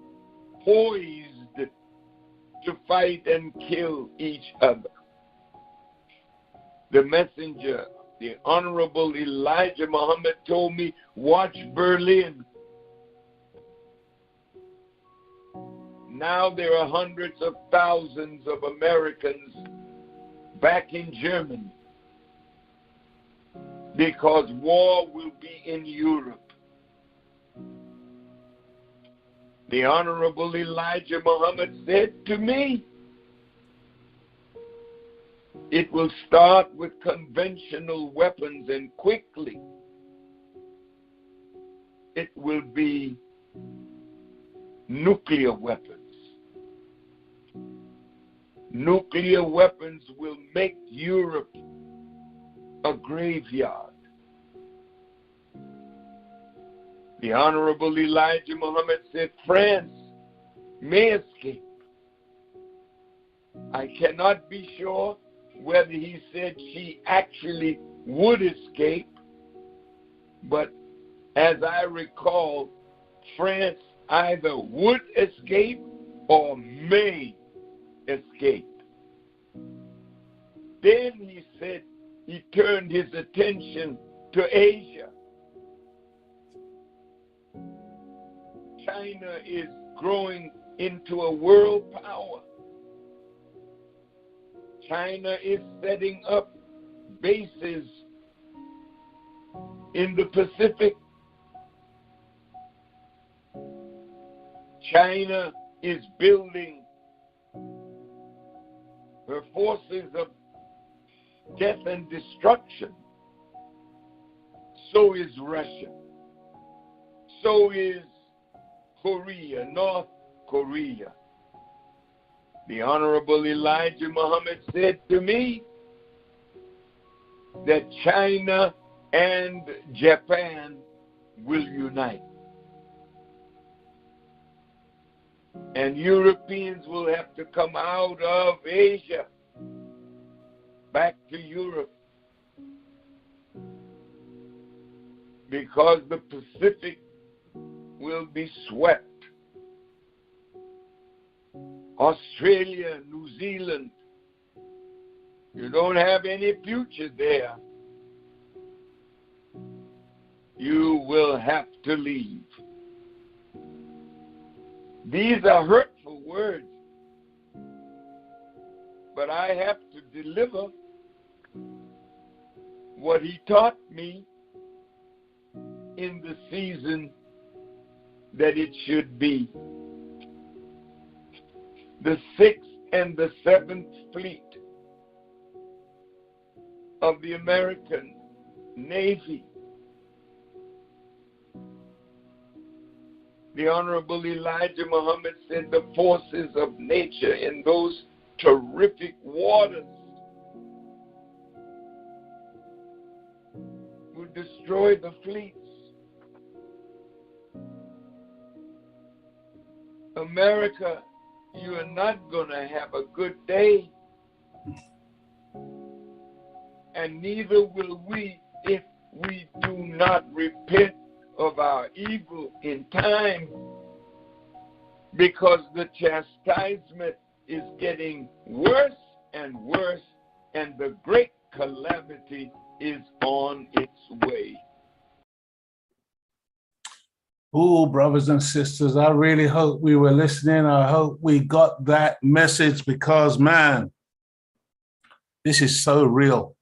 poised to fight and kill each other. The messenger, the Honorable Elijah Muhammad, told me, watch Berlin. Now there are hundreds of thousands of Americans back in Germany because war will be in Europe. The Honorable Elijah Muhammad said to me, it will start with conventional weapons, and quickly it will be nuclear weapons. Nuclear weapons will make Europe a graveyard. The Honorable Elijah Muhammad said France may escape. I cannot be sure whether he said she actually would escape, but as I recall, France either would escape or may escape. Then he said he turned his attention to Asia. China is growing into a world power. China is setting up bases in the Pacific. China is building her forces of death and destruction. So is Russia. So is Korea, North Korea. The Honorable Elijah Muhammad said to me that China and Japan will unite. And Europeans will have to come out of Asia back to Europe, because the Pacific will be swept. Australia, New Zealand, you don't have any future there. You will have to leave. These are hurtful words, but I have to deliver what he taught me in the season that it should be. The 6th and the 7th Fleet of the American Navy. The Honorable Elijah Muhammad said the forces of nature in those terrific waters will destroy the fleets. America, you are not going to have a good day, and neither will we if we do not repent of our evil in time, because the chastisement is getting worse and worse, and the great calamity is on its way. Oh, brothers and sisters, I really hope we were listening. I hope we got that message because, man, this is so real.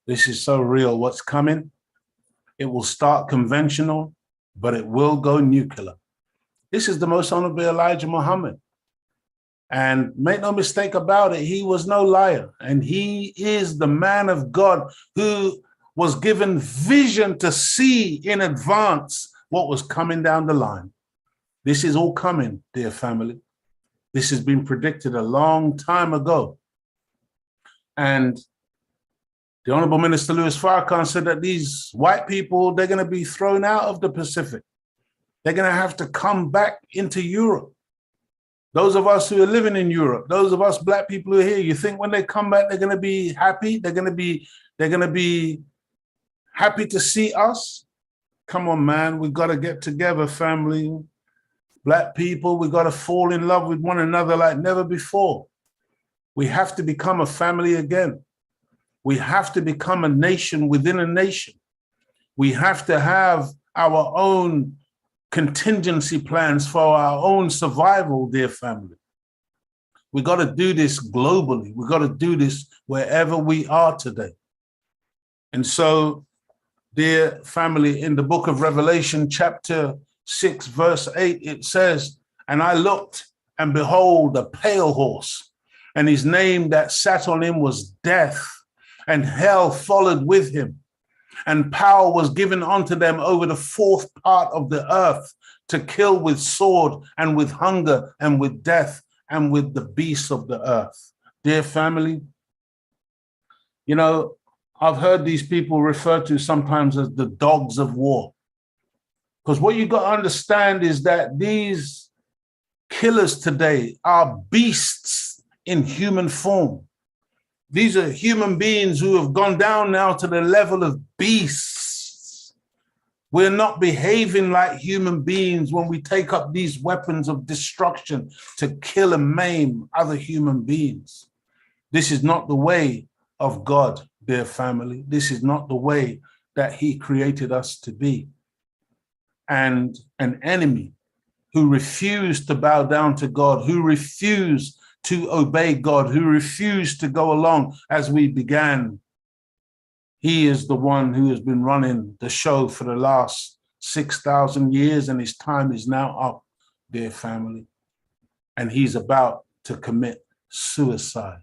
This is so real. What's coming? It will start conventional, but it will go nuclear. This is the most honorable Elijah Muhammad. And make no mistake about it, he was no liar. And he is the man of God who was given vision to see in advance what was coming down the line. This is all coming, dear family. This has been predicted a long time ago. And the Honorable Minister Louis Farrakhan said that these white people, they're going to be thrown out of the Pacific. They're going to have to come back into Europe. Those of us who are living in Europe, those of us black people who are here, you think when they come back, they're going to be happy? They're going to be happy to see us? Come on, man. We've got to get together, family. Black people, we've got to fall in love with one another like never before. We have to become a family again. We have to become a nation within a nation. We have to have our own contingency plans for our own survival, dear family. We got to do this globally. We got to do this wherever we are today. And so, dear family, in the book of Revelation, chapter 6, verse 8, it says, "And I looked, and behold, a pale horse, and his name that sat on him was Death, and hell followed with him. And power was given unto them over the fourth part of the earth to kill with sword and with hunger and with death and with the beasts of the earth." Dear family, you know, I've heard these people referred to sometimes as the dogs of war. Because what you got to understand is that these killers today are beasts in human form. These are human beings who have gone down now to the level of beasts. We're not behaving like human beings when we take up these weapons of destruction to kill and maim other human beings. This is not the way of God, dear family. This is not the way that he created us to be. And an enemy who refused to bow down to God, who refused to obey God, who refused to go along as we began. He is the one who has been running the show for the last 6,000 years, and his time is now up, dear family. And he's about to commit suicide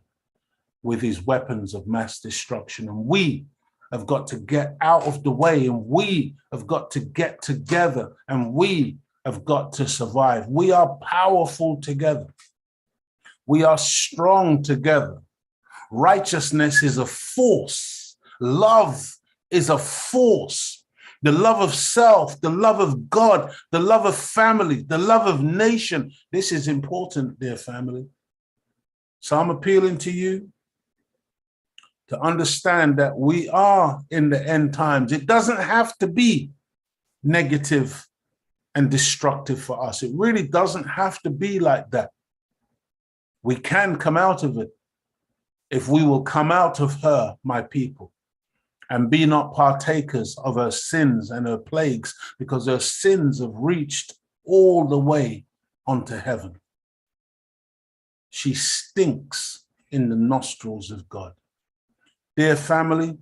with his weapons of mass destruction. And we have got to get out of the way, and we have got to get together, and we have got to survive. We are powerful together. We are strong together. Righteousness is a force. Love is a force. The love of self, the love of God, the love of family, the love of nation. This is important, dear family. So I'm appealing to you to understand that we are in the end times. It doesn't have to be negative and destructive for us. It really doesn't have to be like that. We can come out of it if we will come out of her, my people, and be not partakers of her sins and her plagues, because her sins have reached all the way onto heaven. She stinks in the nostrils of God. Dear family,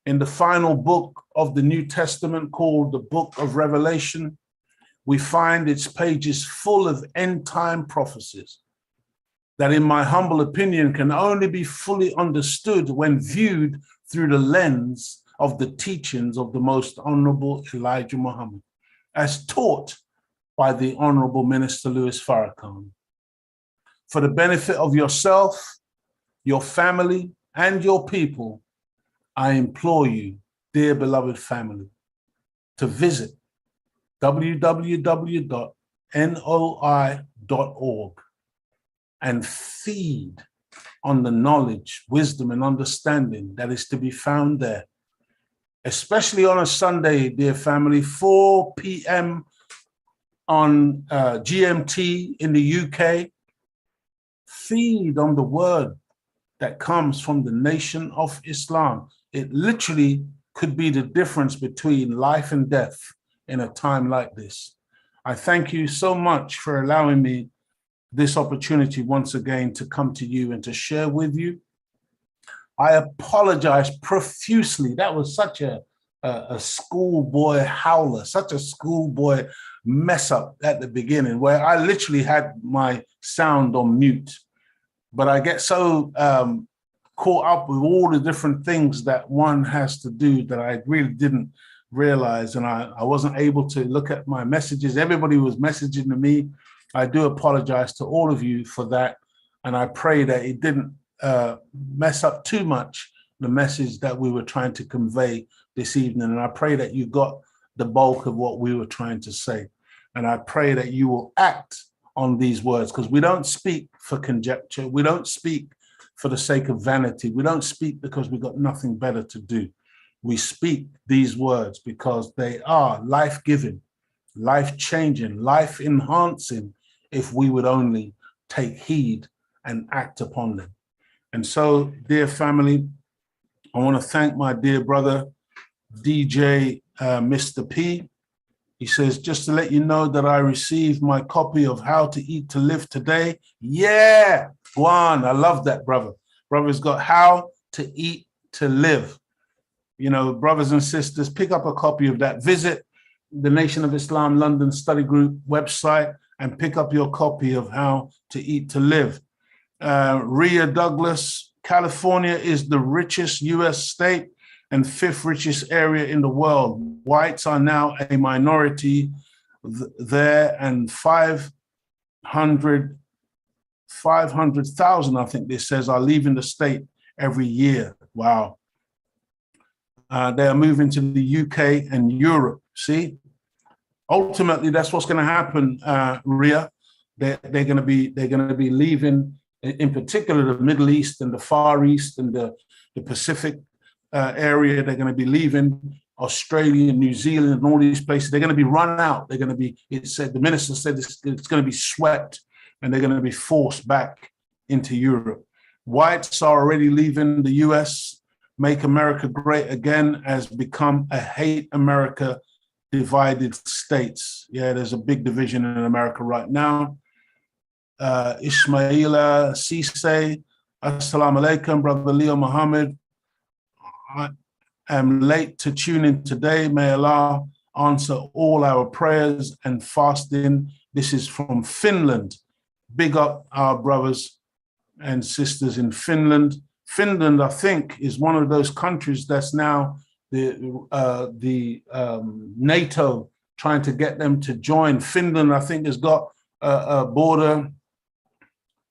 in the final book of the New Testament called the Book of Revelation, we find its pages full of end-time prophecies that, in my humble opinion, can only be fully understood when viewed through the lens of the teachings of the Most Honorable Elijah Muhammad, as taught by the Honorable Minister Louis Farrakhan. For the benefit of yourself, your family, and your people, I implore you, dear beloved family, to visit www.noi.org and feed on the knowledge, wisdom, and understanding that is to be found there, especially on a Sunday, dear family, 4 p.m. on GMT in the UK. Feed on the word that comes from the Nation of Islam. It literally could be the difference between life and death in a time like this. I thank you so much for allowing me this opportunity once again to come to you and to share with you. I apologize profusely. That was such a schoolboy howler, such a schoolboy mess up at the beginning where I literally had my sound on mute. But I get so caught up with all the different things that one has to do that I really didn't realize. And I wasn't able to look at my messages. Everybody was messaging to me. I do apologize to all of you for that. And I pray that it didn't mess up too much the message that we were trying to convey this evening. And I pray that you got the bulk of what we were trying to say. And I pray that you will act on these words, because we don't speak for conjecture. We don't speak for the sake of vanity. We don't speak because we've got nothing better to do. We speak these words because they are life-giving, life-changing, life-enhancing, if we would only take heed and act upon them. And so, dear family, I want to thank my dear brother, DJ Mr. P. He says, just to let you know that I received my copy of How to Eat to Live today. Yeah, Juan, I love that, brother. Brother's got How to Eat to Live. You know, brothers and sisters, pick up a copy of that. Visit the Nation of Islam London Study Group website and pick up your copy of How to Eat to Live. Rhea Douglas, California is the richest U.S. state and 5th richest area in the world. Whites are now a minority there, and 500,000, I think this says, are leaving the state every year. Wow. They are moving to the UK and Europe. See, ultimately, that's what's going to happen, Rhea. They're going to be leaving, in particular, the Middle East and the Far East and the Pacific area. They're going to be leaving Australia, New Zealand, and all these places. They're going to be run out. They're going to be, it said, the minister said it's going to be swept, and they're going to be forced back into Europe. Whites are already leaving the US. Make America Great Again has become a hate America divided states. Yeah, there's a big division in America right now. Ismaila Sise, Assalamu alaikum, Brother Leo Muhammad. I am late to tune in today. May Allah answer all our prayers and fasting. This is from Finland. Big up our brothers and sisters in Finland. Finland, I think, is one of those countries that's now the NATO trying to get them to join. Finland, I think, has got a border,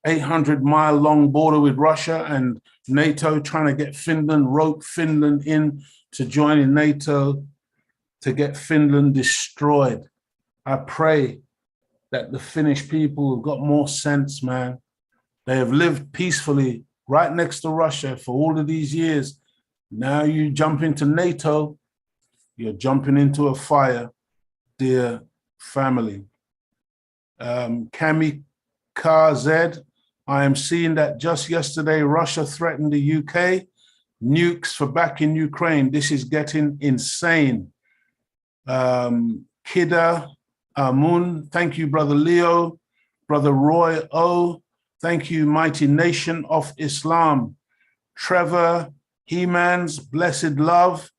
800-mile long border with Russia, and NATO trying to get Finland, rope Finland in to join in NATO to get Finland destroyed. I pray that the Finnish people have got more sense, man. They have lived peacefully right next to Russia for all of these years. Now you jump into NATO, you're jumping into a fire, dear family. Kamikaze, I am seeing that just yesterday, Russia threatened the UK, nukes for back in Ukraine. This is getting insane. Kida Amun, thank you, Brother Leo. Brother Roy O, thank you, Mighty Nation of Islam. Trevor He-Man's Blessed Love.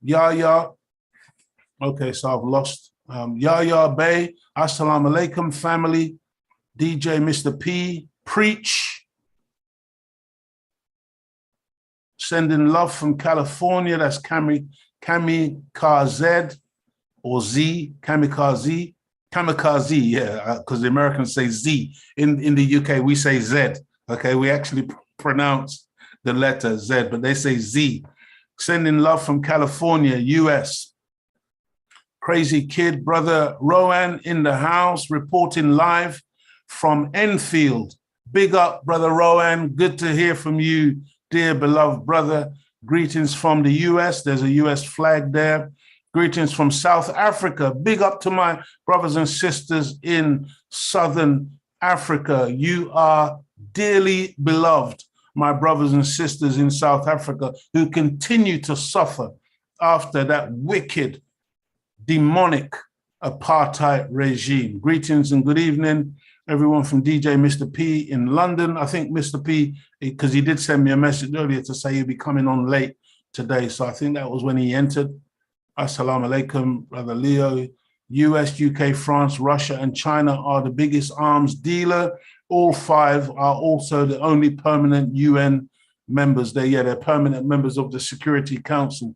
Yahya. Okay, so I've lost. Yahya Bey, Assalamu alaikum, family. DJ Mr. P, preach. Sending love from California. That's Kamikaze or Z, Kamikaze. Kamikaze, yeah, because the Americans say Z. In the UK, we say Z. Okay, we actually pronounce the letter Z, but they say Z. Sending love from California, US. Crazy Kid, Brother Rowan in the house, reporting live from Enfield. Big up, Brother Rowan. Good to hear from you, dear beloved brother. Greetings from the US. There's a US flag there. Greetings from South Africa. Big up to my brothers and sisters in Southern Africa. You are dearly beloved, my brothers and sisters in South Africa, who continue to suffer after that wicked, demonic apartheid regime. Greetings and good evening, everyone from DJ Mr. P in London. I think Mr. P, because he did send me a message earlier to say he'll be coming on late today. So I think that was when he entered. Assalamu alaikum, Brother Leo. US, UK, France, Russia, and China are the biggest arms dealer. All five are also the only permanent UN members. They're permanent members of the Security Council,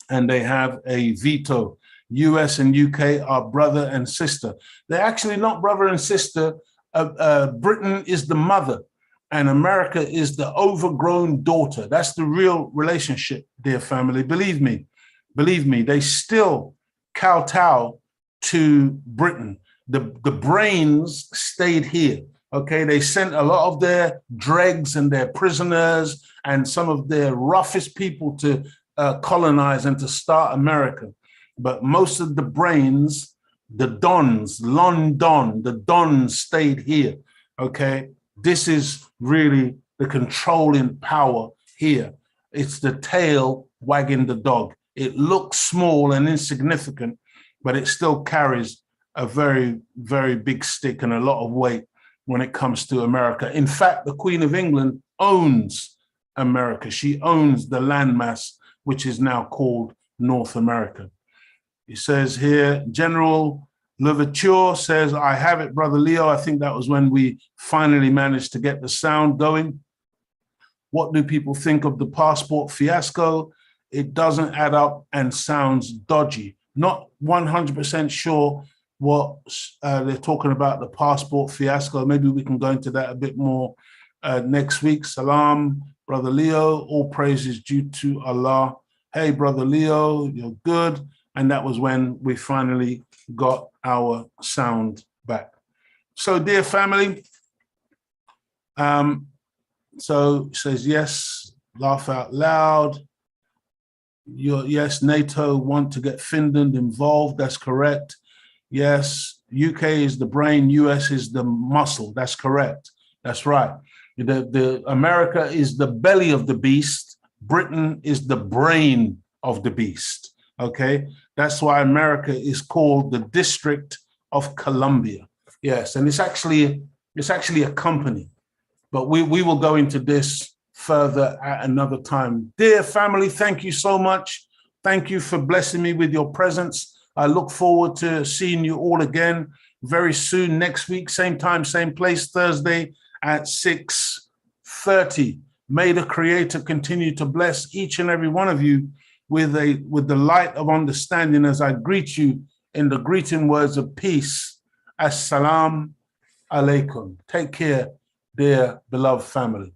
and they have a veto. US and UK are brother and sister. They're actually not brother and sister. Britain is the mother, and America is the overgrown daughter. That's the real relationship, dear family. Believe me, they still kowtow to Britain. The brains stayed here. Okay, they sent a lot of their dregs and their prisoners and some of their roughest people to colonize and to start America. But most of the brains, the dons, London, the dons stayed here. Okay, this is really the controlling power here. It's the tail wagging the dog. It looks small and insignificant, but it still carries a very, very big stick and a lot of weight when it comes to America. In fact, the Queen of England owns America. She owns the landmass, which is now called North America. He says here, General Louverture says, I have it, Brother Leo. I think that was when we finally managed to get the sound going. What do people think of the passport fiasco? It doesn't add up and sounds dodgy. Not 100% sure what they're talking about, the passport fiasco. Maybe we can go into that a bit more next week. Salam, Brother Leo. All praise is due to Allah. Hey, Brother Leo, you're good. And that was when we finally got our sound back. So, dear family, so it says, yes, laugh out loud. Yes, NATO want to get Finland involved. That's correct. Yes, UK is the brain, US is the muscle. That's correct. That's right. The America is the belly of the beast. Britain is the brain of the beast. Okay, that's why America is called the District of Columbia. Yes, and it's actually a company, but we will go into this further at another time. Dear family, thank you so much. Thank you for blessing me with your presence. I look forward to seeing you all again very soon next week, same time, same place, Thursday at 6:30. May the Creator continue to bless each and every one of you with the light of understanding as I greet you in the greeting words of peace. Assalamu alaikum. Take care, dear beloved family.